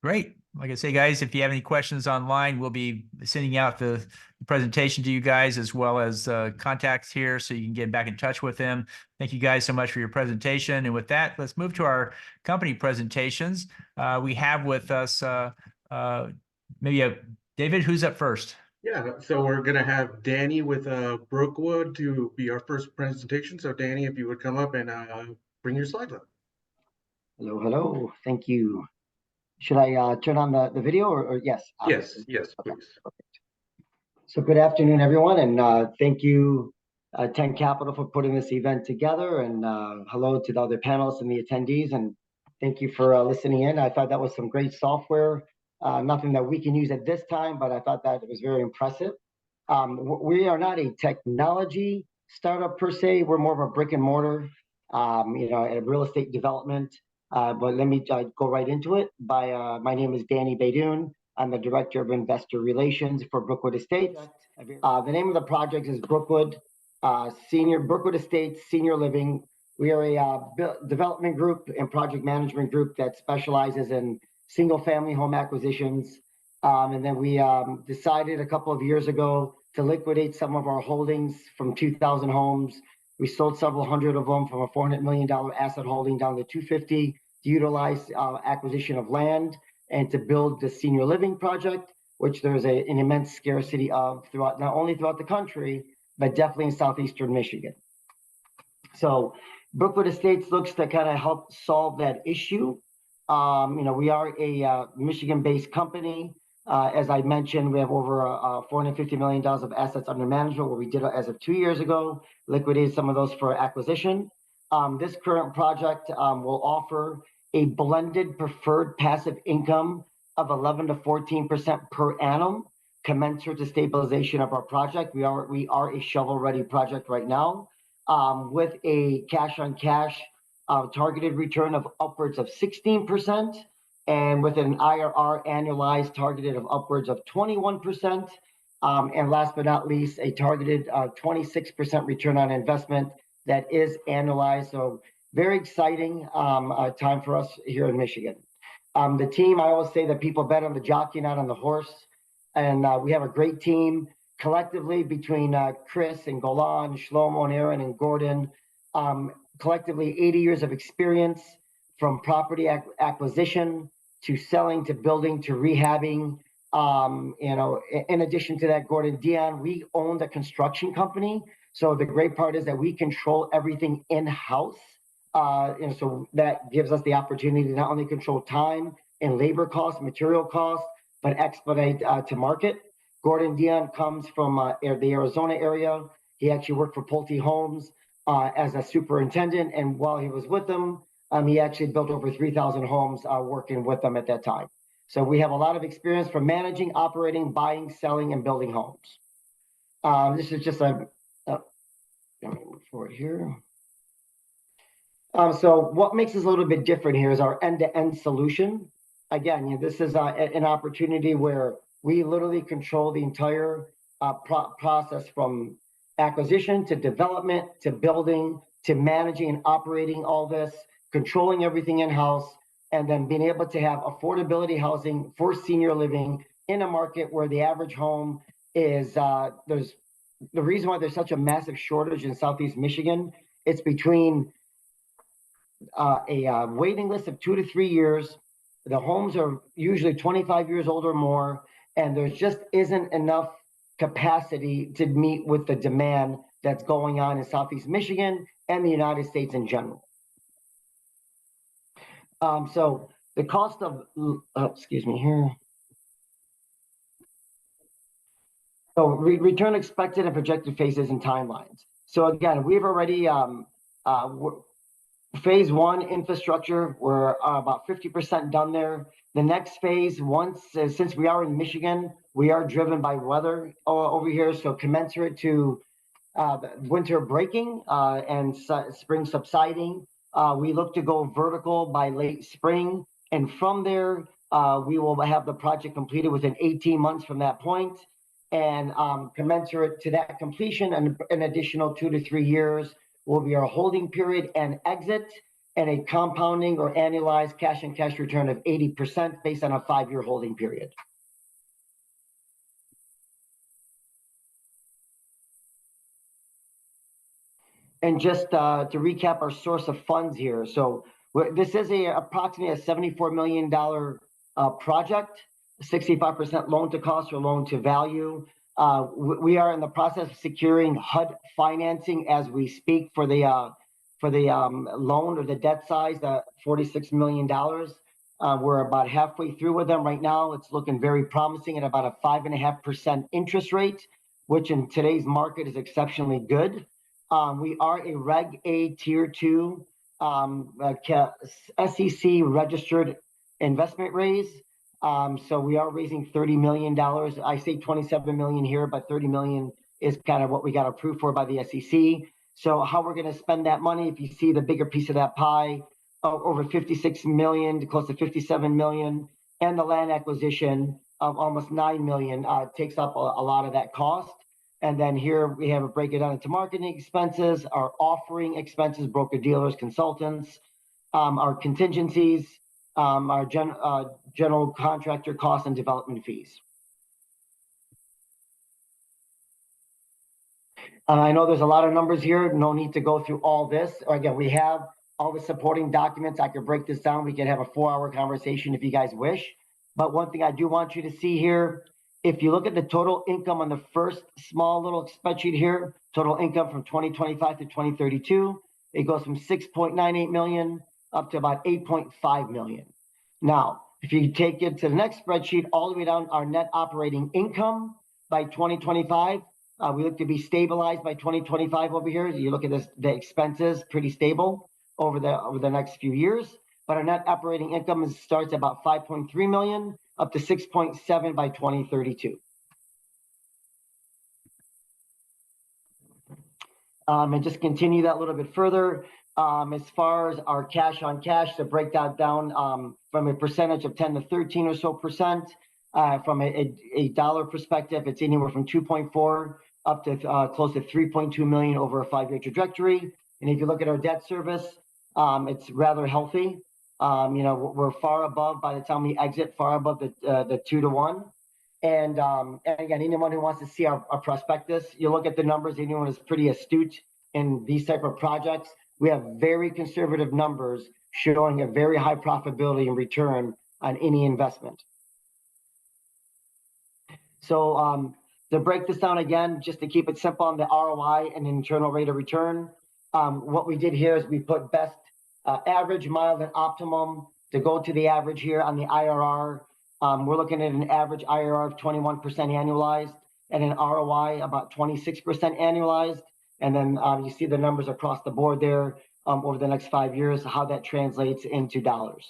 Great. Like I say, guys, if you have any questions online, we'll be sending out the presentation to you guys, as well as contacts here, so you can get back in touch with them. Thank you guys so much for your presentation. And with that, let's move to our company presentations. We have with us David, who's up first? Yeah, so we're going to have Danny with Brookwood to be our first presentation. So Danny, if you would come up and bring your slides up. Hello, hello. Thank you. Should I turn on the video or yes? Yes, yes, Okay. please. So good afternoon, everyone, and thank you, 10 Capital, for putting this event together. And hello to the other panelists and the attendees, and thank you for listening in. I thought that was some great software. Nothing that we can use at this time, but I thought that it was very impressive. We are not a technology startup per se. We're more of a brick and mortar, a real estate development. But let me go right into it. My name is Danny Baidoon. I'm the Director of Investor Relations for Brookwood Estates. The name of the project is Brookwood Estates Senior Living. We are a development group and project management group that specializes in single-family home acquisitions. And then we decided a couple of years ago to liquidate some of our holdings from 2,000 homes. We sold several hundred of them from a $400 million asset holding down to 250 to utilize acquisition of land and to build the senior living project, which there's an immense scarcity of throughout, not only throughout the country, but definitely in southeastern Michigan. So Brookwood Estates looks to kind of help solve that issue. We are a Michigan-based company. As I mentioned, we have over $450 million of assets under management, where we did, as of 2 years ago, liquidated some of those for acquisition. This current project will offer a blended preferred passive income of 11 to 14% per annum, commensurate to stabilization of our project. We are a shovel-ready project right now, with a cash-on-cash targeted return of upwards of 16%, and with an IRR annualized targeted of upwards of 21%. And last but not least, a targeted 26% return on investment that is annualized. So very exciting time for us here in Michigan. The team, I always say that people bet on the jockey, not on the horse. And we have a great team collectively between Chris and Golan, Shlomo and Aaron and Gordon, collectively 80 years of experience, from property acquisition to selling to building to rehabbing. In addition to that, Gordon, Dion, we own the construction company. So the great part is that we control everything in-house. And so that gives us the opportunity to not only control time and labor costs, material costs, but expedite to market. Gordon Dion comes from the Arizona area. He actually worked for Pulte Homes as a superintendent. And while he was with them, he actually built over 3,000 homes working with them at that time. So we have a lot of experience from managing, operating, buying, selling, and building homes. This is just let me move forward here. So what makes us a little bit different here is our end-to-end solution. Again, this is an opportunity where we literally control the entire process, from acquisition to development to building to managing and operating all this, controlling everything in-house, and then being able to have affordability housing for senior living in a market where the average home is, there's the reason why there's such a massive shortage in Southeast Michigan. It's between a waiting list of 2 to 3 years. The homes are usually 25 years old or more, and there just isn't enough capacity to meet with the demand that's going on in Southeast Michigan and the United States in general. So the cost of, excuse me here. So return expected and projected phases and timelines. So again, we've already, phase one infrastructure, we're about 50% done there. The next phase, since we are in Michigan, we are driven by weather over here. So commensurate to the winter breaking and spring subsiding, we look to go vertical by late spring. And from there, we will have the project completed within 18 months from that point. And commensurate to that completion, and an additional 2 to 3 years will be our holding period and exit, and a compounding or annualized cash and cash return of 80% based on a 5-year holding period. And just to recap our source of funds here. So this is approximately a $74 million project, 65% loan to cost or loan to value. We are in the process of securing HUD financing as we speak for for the loan or the debt size, $46 million. We're about halfway through with them right now. It's looking very promising at about a 5.5% interest rate, which in today's market is exceptionally good. We are a Reg A Tier 2 SEC registered investment raise. So we are raising $30 million. I say 27 million here, but 30 million is kind of what we got approved for by the SEC. So how we're going to spend that money, if you see the bigger piece of that pie, over 56 million to close to 57 million, and the land acquisition of almost 9 million takes up a lot of that cost. And then here we have a break it down into marketing expenses, our offering expenses, broker dealers, consultants, our contingencies, our general contractor costs and development fees. I know there's a lot of numbers here. No need to go through all this. Again, we have all the supporting documents. I could break this down. We can have a 4-hour conversation if you guys wish. But one thing I do want you to see here, if you look at the total income on the first small little spreadsheet here, total income from 2025 to 2032, it goes from 6.98 million up to about 8.5 million. Now, if you take it to the next spreadsheet, all the way down, our net operating income by 2025, we look to be stabilized by 2025 over here. You look at this, the expenses pretty stable over the next few years, but our net operating income starts at about 5.3 million up to 6.7 by 2032. And just continue that a little bit further. As far as our cash on cash, to break that down from a percentage of 10 to 13 or so percent, from a dollar perspective, it's anywhere from 2.4 up to close to 3.2 million over a 5-year trajectory. And if you look at our debt service, it's rather healthy. We're far above, by the time we exit, far above the 2 to 1. And again, anyone who wants to see our prospectus, you look at the numbers, anyone who's pretty astute in these type of projects, we have very conservative numbers showing a very high profitability and return on any investment. So to break this down again, just to keep it simple on the ROI and internal rate of return, what we did here is we put best, average, mild, and optimum to go to the average here on the IRR. We're looking at an average IRR of 21% annualized and an ROI about 26% annualized. And then you see the numbers across the board there over the next 5 years, how that translates into dollars.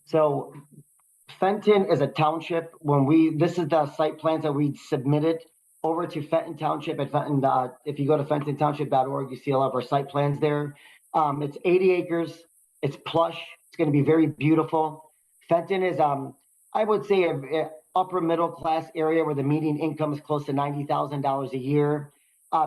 So Fenton is a township. This is the site plans that we submitted over to Fenton Township at Fenton. If you go to fentontownship.org, you see a lot of our site plans there. It's 80 acres. It's plush. It's going to be very beautiful. Fenton is, I would say, a upper middle class area where the median income is close to $90,000 a year.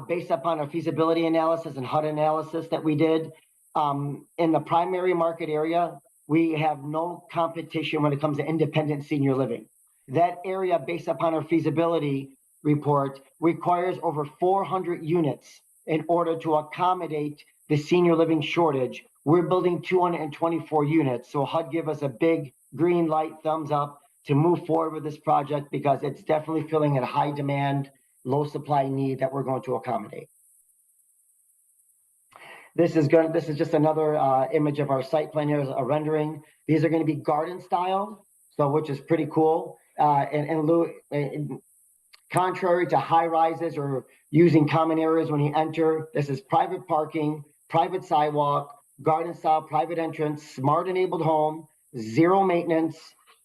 Based upon our feasibility analysis and HUD analysis that we did, in the primary market area, we have no competition when it comes to independent senior living. That area, based upon our feasibility report, requires over 400 units in order to accommodate the senior living shortage. We're building 224 units. So HUD give us a big green light, thumbs up to move forward with this project because it's definitely filling a high demand, low supply need that we're going to accommodate. This is just another image of our site plan. Here's a rendering. These are going to be garden style, so which is pretty cool. And contrary to high rises or using common areas when you enter, this is private parking, private sidewalk, garden style, private entrance, smart enabled home, zero maintenance,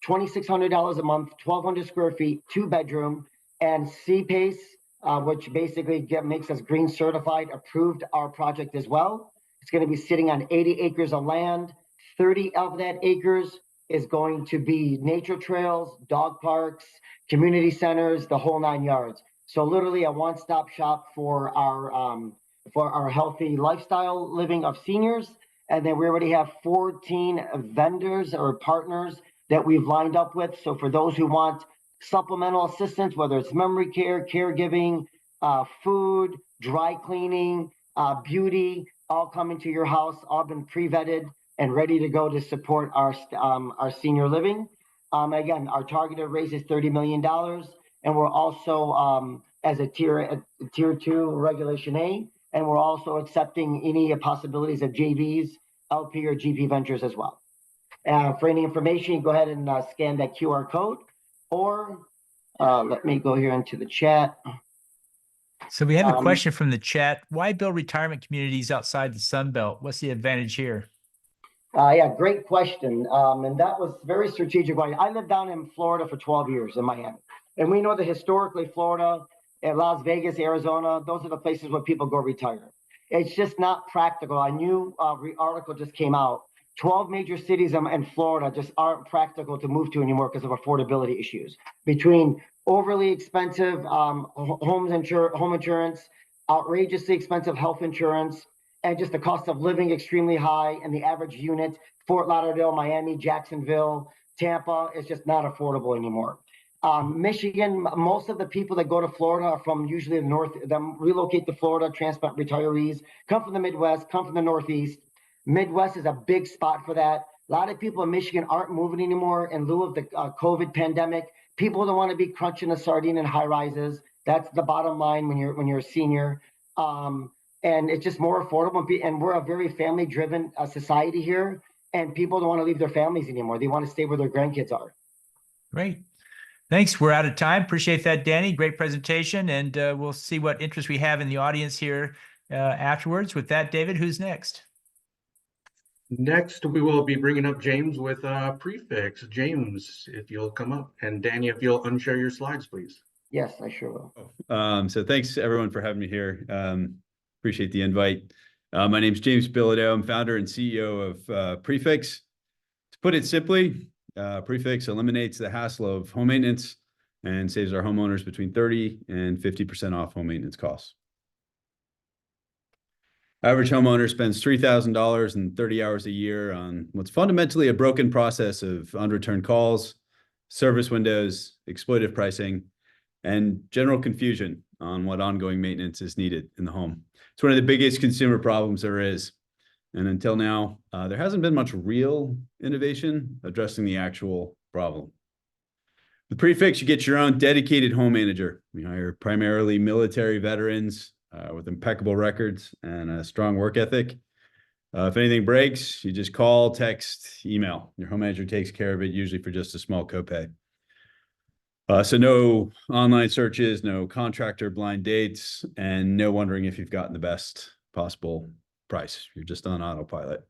$2,600 a month, 1,200 square feet, 2-bedroom, and CPACE, which basically makes us green certified, approved our project as well. It's going to be sitting on 80 acres of land. 30 of that acres is going to be nature trails, dog parks, community centers, the whole 9 yards. So literally a one-stop shop for our healthy lifestyle living of seniors. And then we already have 14 vendors or partners that we've lined up with. So for those who want supplemental assistance, whether it's memory care, caregiving, food, dry cleaning, beauty, all coming to your house, all been pre-vetted and ready to go to support our senior living. Again, our targeted raise is $30 million. and we're also as a tier 2 regulation A, and we're also accepting any possibilities of JVs, LP or GP ventures as well. For any information, you go ahead and scan that QR code, or let me go here into the chat. So we have a question from the chat. Why build retirement communities outside the Sun Belt? What's the advantage here? Yeah, great question. And that was very strategic. I lived down in Florida for 12 years in Miami. And we know that historically Florida and Las Vegas, Arizona, those are the places where people go retire. It's just not practical. A new article just came out. 12 major cities in Florida just aren't practical to move to anymore because of affordability issues. Between overly expensive home insurance, outrageously expensive health insurance, and just the cost of living extremely high, and the average unit, Fort Lauderdale, Miami, Jacksonville, Tampa, is just not affordable anymore. Michigan, most of the people that go to Florida are from usually the north, them relocate to Florida, transplant retirees, come from the Midwest, come from the Northeast. Midwest is a big spot for that. A lot of people in Michigan aren't moving anymore in lieu of the COVID pandemic. People don't want to be crunching a sardine in high rises. That's the bottom line when you're a senior. And it's just more affordable. And we're a very family-driven society here. And people don't want to leave their families anymore. They want to stay where their grandkids are. Great. Thanks. We're out of time. Appreciate that, Danny. Great presentation. And we'll see what interest we have in the audience here afterwards. With that, David, who's next? Next, we will be bringing up James with Prefix. James, if you'll come up. And Danny, if you'll unshare your slides, please. Yes, I sure will. So thanks everyone for having me here. Appreciate the invite. My name's James Bilodeau. I'm founder and CEO of Prefix. To put it simply, Prefix eliminates the hassle of home maintenance and saves our homeowners between 30 and 50% off home maintenance costs. Average homeowner spends $3,000 and 30 hours a year on what's fundamentally a broken process of unreturned calls, service windows, exploitive pricing, and general confusion on what ongoing maintenance is needed in the home. It's one of the biggest consumer problems there is. And until now, there hasn't been much real innovation addressing the actual problem. With Prefix, you get your own dedicated home manager. We hire primarily military veterans with impeccable records and a strong work ethic. If anything breaks, you just call, text, email. Your home manager takes care of it, usually for just a small copay. So no online searches, no contractor blind dates, and no wondering if you've gotten the best possible price. You're just on autopilot.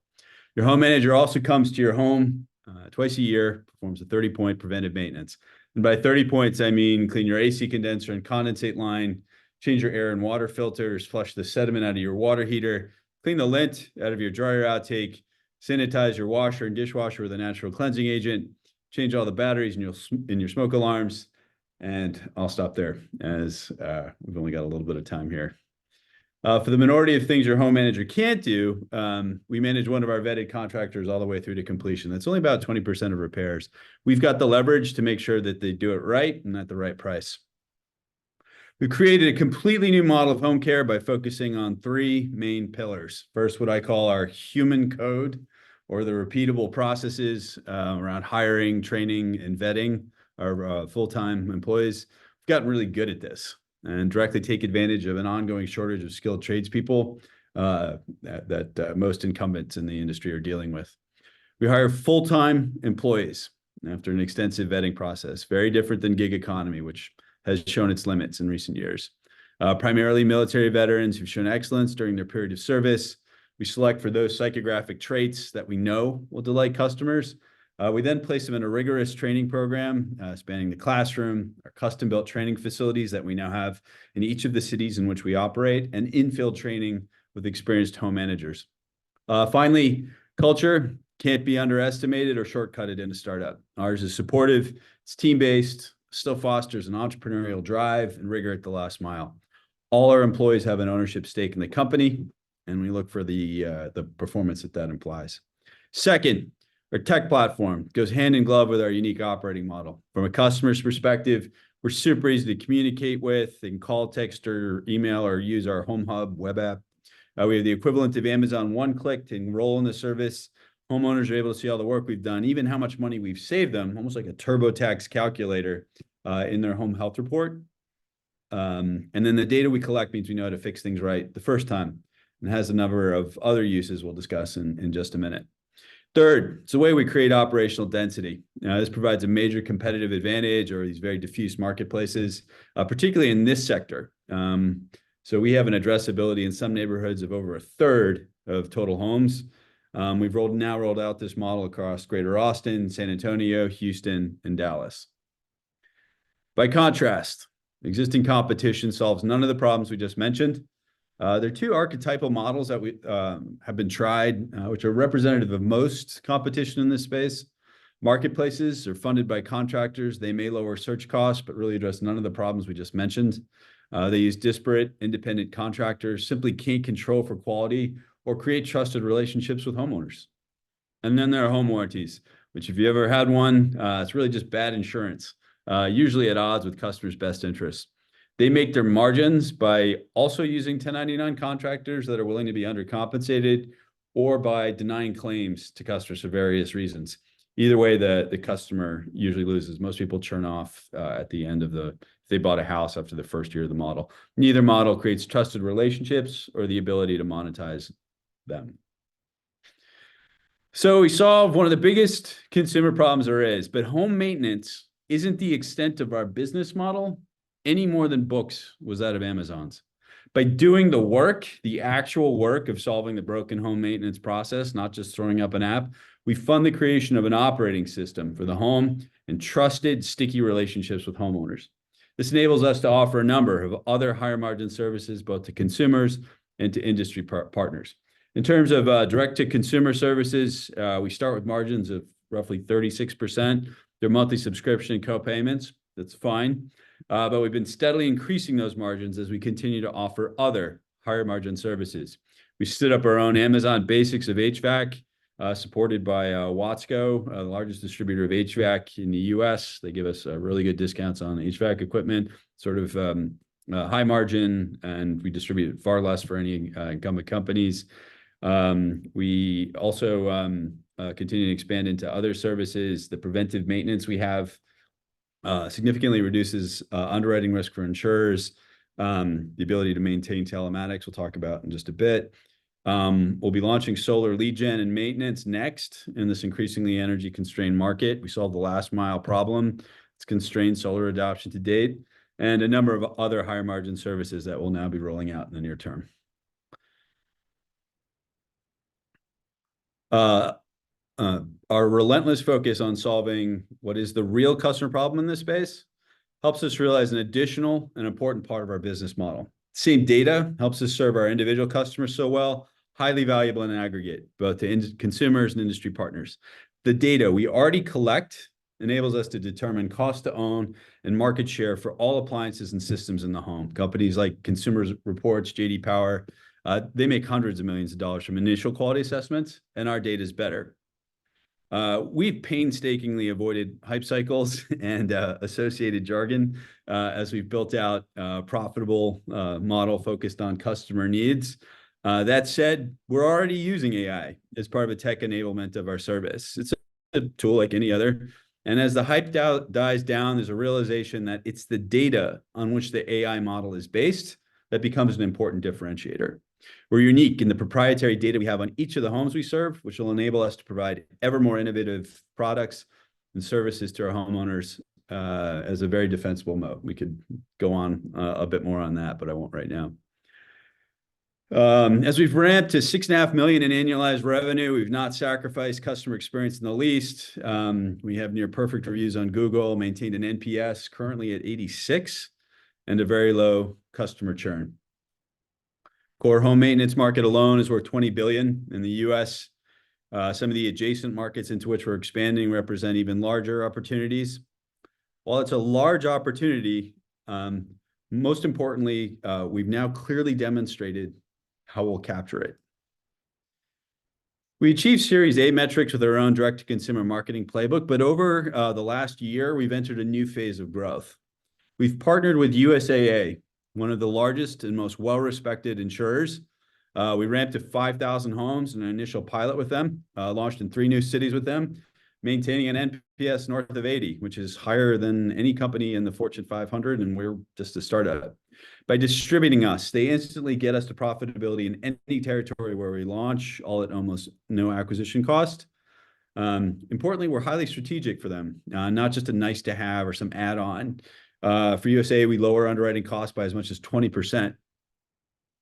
Your home manager also comes to your home twice a year, performs a 30-point preventive maintenance. And by 30 points, I mean clean your AC condenser and condensate line, change your air and water filters, flush the sediment out of your water heater, clean the lint out of your dryer outtake, sanitize your washer and dishwasher with a natural cleansing agent, change all the batteries in your smoke alarms. And I'll stop there as we've only got a little bit of time here. For the minority of things your home manager can't do, we manage one of our vetted contractors all the way through to completion. That's only about 20% of repairs. We've got the leverage to make sure that they do it right and at the right price. We created a completely new model of home care by focusing on three main pillars. First, what I call our human code, or the repeatable processes around hiring, training, and vetting our full-time employees. We've gotten really good at this and directly take advantage of an ongoing shortage of skilled tradespeople that most incumbents in the industry are dealing with. We hire full-time employees after an extensive vetting process, very different than gig economy, which has shown its limits in recent years. Primarily military veterans who've shown excellence during their period of service. We select for those psychographic traits that we know will delight customers. We then place them in a rigorous training program spanning the classroom, our custom-built training facilities that we now have in each of the cities in which we operate, and in-field training with experienced home managers. Finally, culture can't be underestimated or shortcutted in a startup. Ours is supportive, it's team-based, still fosters an entrepreneurial drive and rigor at the last mile. All our employees have an ownership stake in the company, and we look for the performance that implies. Second, our tech platform goes hand in glove with our unique operating model. From a customer's perspective, we're super easy to communicate with. They can call, text, or email, or use our Home Hub web app. We have the equivalent of Amazon one-click to enroll in the service. Homeowners are able to see all the work we've done, even how much money we've saved them, almost like a TurboTax calculator, in their home health report. And then the data we collect means we know how to fix things right the first time, and has a number of other uses we'll discuss in just a minute. Third, it's the way we create operational density. This provides a major competitive advantage over these very diffuse marketplaces, particularly in this sector. So we have an addressability in some neighborhoods of over a third of total homes. We've now rolled out this model across Greater Austin, San Antonio, Houston, and Dallas. By contrast, existing competition solves none of the problems we just mentioned. There are two archetypal models that we have been tried, which are representative of most competition in this space. Marketplaces are funded by contractors. They may lower search costs, but really address none of the problems we just mentioned. They use disparate, independent contractors, simply can't control for quality or create trusted relationships with homeowners. And then there are home warranties, which if you ever had one, it's really just bad insurance, usually at odds with customers' best interests. They make their margins by also using 1099 contractors that are willing to be undercompensated, or by denying claims to customers for various reasons. Either way, the customer usually loses. Most people churn off at the end of if they bought a house after the first year of the model. Neither model creates trusted relationships or the ability to monetize them. So we solve one of the biggest consumer problems there is, but home maintenance isn't the extent of our business model any more than books was that of Amazon's. By doing the work, the actual work of solving the broken home maintenance process, not just throwing up an app, we fund the creation of an operating system for the home and trusted, sticky relationships with homeowners. This enables us to offer a number of other higher margin services, both to consumers and to industry partners. In terms of direct-to-consumer services, we start with margins of roughly 36%. They're monthly subscription co-payments. That's fine. But we've been steadily increasing those margins as we continue to offer other higher margin services. We stood up our own Amazon Basics of HVAC, supported by Watsco, the largest distributor of HVAC in the US. They give us really good discounts on HVAC equipment, sort of high margin, and we distribute far less for any incumbent companies. We also continue to expand into other services. The preventive maintenance we have significantly reduces underwriting risk for insurers, the ability to maintain telematics we'll talk about in just a bit. We'll be launching solar lead gen and maintenance next in this increasingly energy constrained market. We solved the last mile problem. It's constrained solar adoption to date, and a number of other higher margin services that we'll now be rolling out in the near term. Our relentless focus on solving what is the real customer problem in this space helps us realize an additional and important part of our business model. Same data helps us serve our individual customers so well, highly valuable in aggregate, both to consumers and industry partners. The data we already collect enables us to determine cost to own and market share for all appliances and systems in the home. Companies like Consumer Reports, JD Power, they make hundreds of millions of dollars from initial quality assessments, and our data is better. We've painstakingly avoided hype cycles and associated jargon as we've built out a profitable model focused on customer needs. That said, we're already using AI as part of a tech enablement of our service. It's a tool like any other. And as the hype dies down, there's a realization that it's the data on which the AI model is based that becomes an important differentiator. We're unique in the proprietary data we have on each of the homes we serve, which will enable us to provide ever more innovative products and services to our homeowners as a very defensible moat. We could go on a bit more on that, but I won't right now. As we've ramped to $6.5 million in annualized revenue, we've not sacrificed customer experience in the least. We have near perfect reviews on Google, maintained an NPS currently at 86, and a very low customer churn. Core home maintenance market alone is worth $20 billion in the US. Some of the adjacent markets into which we're expanding represent even larger opportunities. While it's a large opportunity, most importantly, we've now clearly demonstrated how we'll capture it. We achieved Series A metrics with our own direct-to-consumer marketing playbook, but over the last year, we've entered a new phase of growth. We've partnered with USAA, one of the largest and most well-respected insurers. We ramped to 5,000 homes in an initial pilot with them, launched in 3 new cities with them. maintaining an NPS north of 80, which is higher than any company in the Fortune 500, and we're just a startup. By distributing us, they instantly get us to profitability in any territory where we launch, all at almost no acquisition cost. Importantly, we're highly strategic for them, not just a nice to have or some add-on. For USA, we lower underwriting costs by as much as 20%.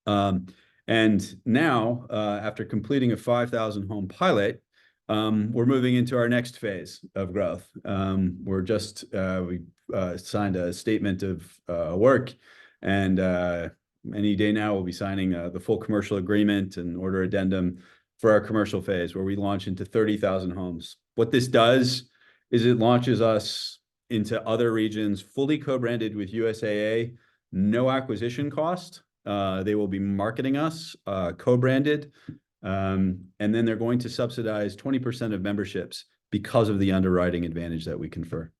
And now, after completing a 5,000 home pilot, we're moving into our next phase of growth. We signed a statement of work, and any day now we'll be signing the full commercial agreement and order addendum for our commercial phase, where we launch into 30,000 homes. What this does is it launches us into other regions fully co-branded with USAA, no acquisition cost. They will be marketing us co-branded. And then they're going to subsidize 20% of memberships because of the underwriting advantage that we confer.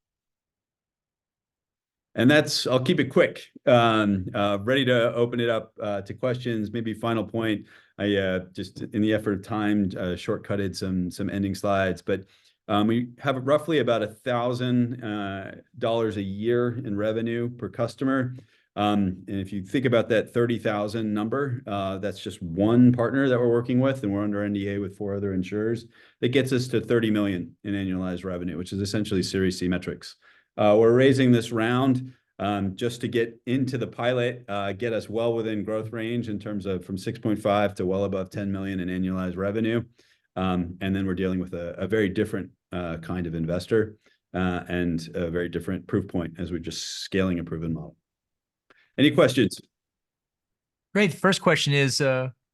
And I'll keep it quick. Ready to open it up to questions. Maybe final point. I just in the effort of time shortcutted some ending slides, but we have roughly about $1,000 a year in revenue per customer. And if you think about that 30,000 number, that's just one partner that we're working with, and we're under NDA with 4 other insurers. That gets us to 30 million in annualized revenue, which is essentially Series C metrics. We're raising this round just to get into the pilot, get us well within growth range in terms of from 6.5 to well above 10 million in annualized revenue. And then we're dealing with a very different kind of investor and a very different proof point as we're just scaling a proven model. Any questions? Great. The first question is,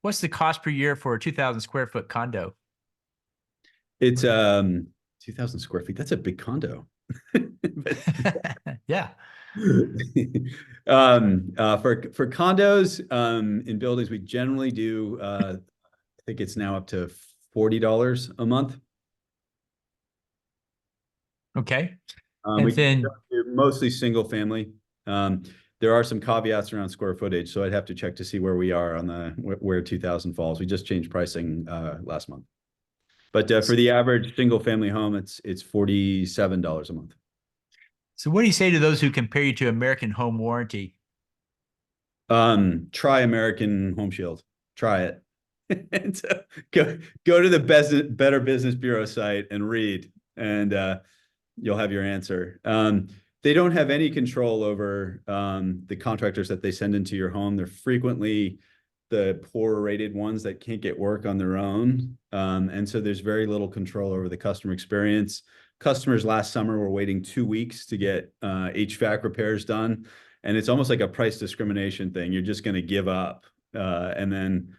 what's the cost per year for a 2,000 square foot condo? It's 2,000 square feet. That's a big condo. Yeah. For condos in buildings, we generally do, I think it's now up to $40 a month. Okay. We do mostly single family. There are some caveats around square footage, so I'd have to check to see where we are on where 2,000 falls. We just changed pricing last month. But for the average single family home, it's $47 a month. So what do you say to those who compare you to American Home Warranty? Try American Home Shield. Try it. And so go to the Better Business Bureau site and read, and you'll have your answer. They don't have any control over the contractors that they send into your home. They're frequently the poorer rated ones that can't get work on their own. And so there's very little control over the customer experience. Customers last summer were waiting 2 weeks to get HVAC repairs done. And it's almost like a price discrimination thing. You're just going to give up. And then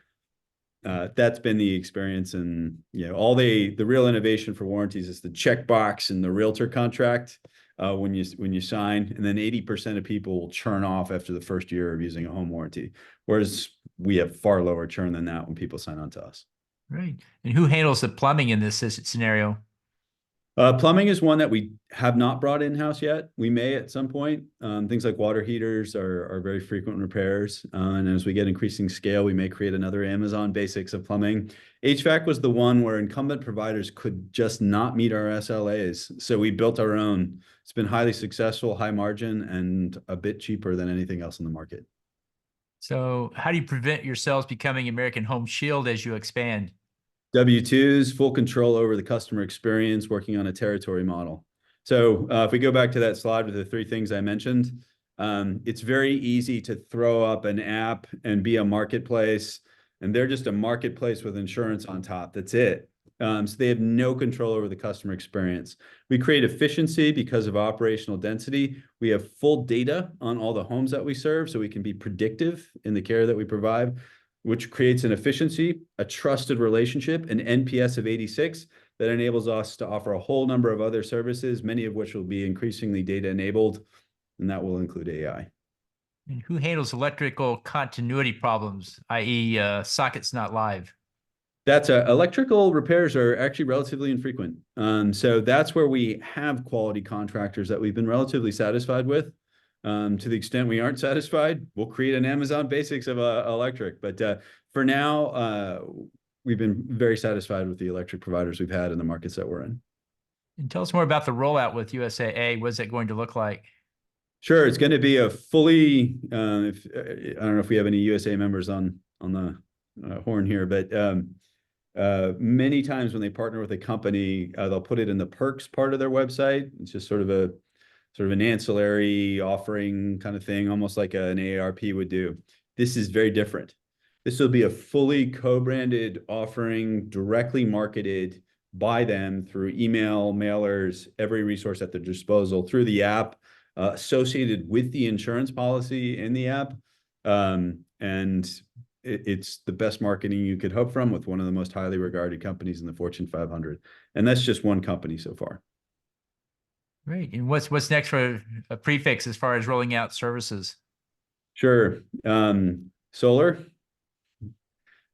that's been the experience. And all the real innovation for warranties is the checkbox in the realtor contract when you sign, and then 80% of people will churn off after the first year of using a home warranty, whereas we have far lower churn than that when people sign on to us. Right. And who handles the plumbing in this scenario? Plumbing is one that we have not brought in-house yet. We may at some point. Things like water heaters are very frequent repairs. And as we get increasing scale, we may create another Amazon basics of plumbing. HVAC was the one where incumbent providers could just not meet our SLAs. So we built our own. It's been highly successful, high margin, and a bit cheaper than anything else in the market. So how do you prevent yourselves becoming American Home Shield as you expand? W-2s, full control over the customer experience, working on a territory model. So if we go back to that slide with the 3 things I mentioned, it's very easy to throw up an app and be a marketplace, and they're just a marketplace with insurance on top. That's it. So they have no control over the customer experience. We create efficiency because of operational density. We have full data on all the homes that we serve, so we can be predictive in the care that we provide, which creates an efficiency, a trusted relationship, an NPS of 86 that enables us to offer a whole number of other services, many of which will be increasingly data enabled, and that will include AI. And who handles electrical continuity problems, i.e. sockets not live? That's electrical repairs are actually relatively infrequent. So that's where we have quality contractors that we've been relatively satisfied with. To the extent we aren't satisfied, we'll create an Amazon basics of electric. But for now, we've been very satisfied with the electric providers we've had in the markets that we're in. And tell us more about the rollout with USAA. What is it going to look like? Sure, it's going to be a fully. If I don't know if we have any USA members on the horn here, but many times when they partner with a company, they'll put it in the perks part of their website. It's just sort of an ancillary offering kind of thing, almost like an AARP would do. This is very different. This will be a fully co-branded offering, directly marketed by them through email, mailers, every resource at their disposal through the app, associated with the insurance policy in the app. And it's the best marketing you could hope from with one of the most highly regarded companies in the Fortune 500. And that's just one company so far. Great. And what's next for a prefix as far as rolling out services? Sure. Solar.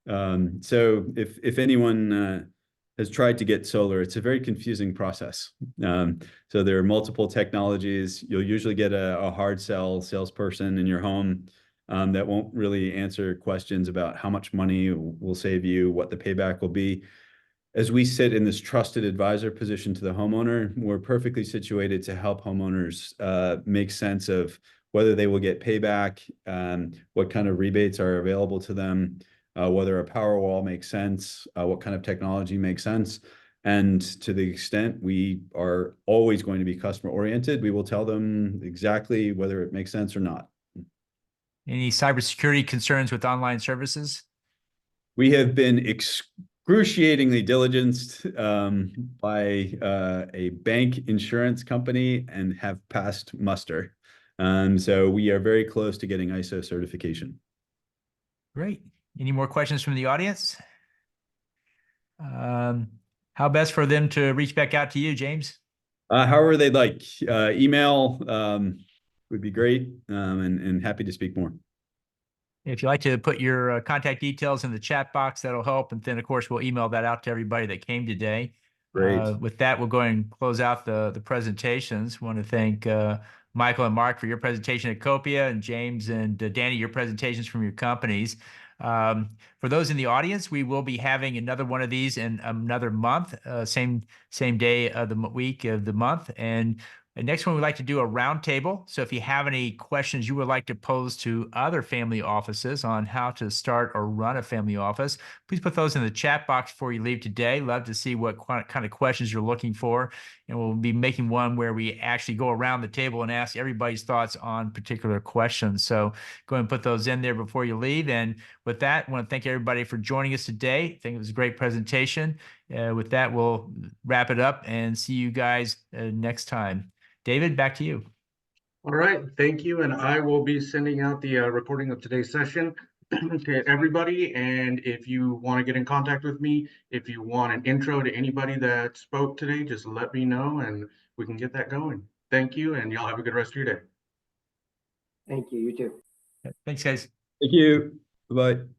So if anyone has tried to get solar, it's a very confusing process. So there are multiple technologies. You'll usually get a hard sell salesperson in your home that won't really answer questions about how much money will save you, what the payback will be. As we sit in this trusted advisor position to the homeowner, we're perfectly situated to help homeowners make sense of whether they will get payback, what kind of rebates are available to them, whether a Powerwall makes sense, what kind of technology makes sense. And to the extent we are always going to be customer oriented, we will tell them exactly whether it makes sense or not. Any cybersecurity concerns with online services? We have been excruciatingly diligenced by a bank insurance company and have passed muster. So we are very close to getting ISO certification. Great. Any more questions from the audience? How best for them to reach back out to you, James? However they'd like. Email would be great, and happy to speak more. If you'd like to put your contact details in the chat box, that'll help. And then, of course, we'll email that out to everybody that came today. Great. With that, we'll go ahead and close out the presentations. Want to thank Michael and Mark for your presentation at Copia, and James and Danny, your presentations from your companies. For those in the audience, we will be having another one of these in another month, same day of the week of the month. And the next one, we'd like to do a roundtable. So if you have any questions you would like to pose to other family offices on how to start or run a family office, please put those in the chat box before you leave today. Love to see what kind of questions you're looking for. And we'll be making one where we actually go around the table and ask everybody's thoughts on particular questions. So go ahead and put those in there before you leave. And with that, I want to thank everybody for joining us today. I think it was a great presentation. With that, we'll wrap it up and see you guys next time. David, back to you. All right, thank you. And I will be sending out the recording of today's session to everybody. And if you want to get in contact with me, if you want an intro to anybody that spoke today, just let me know and we can get that going. Thank you, and y'all have a good rest of your day. Thank you. You too. Thanks, guys. Thank you. Bye-bye.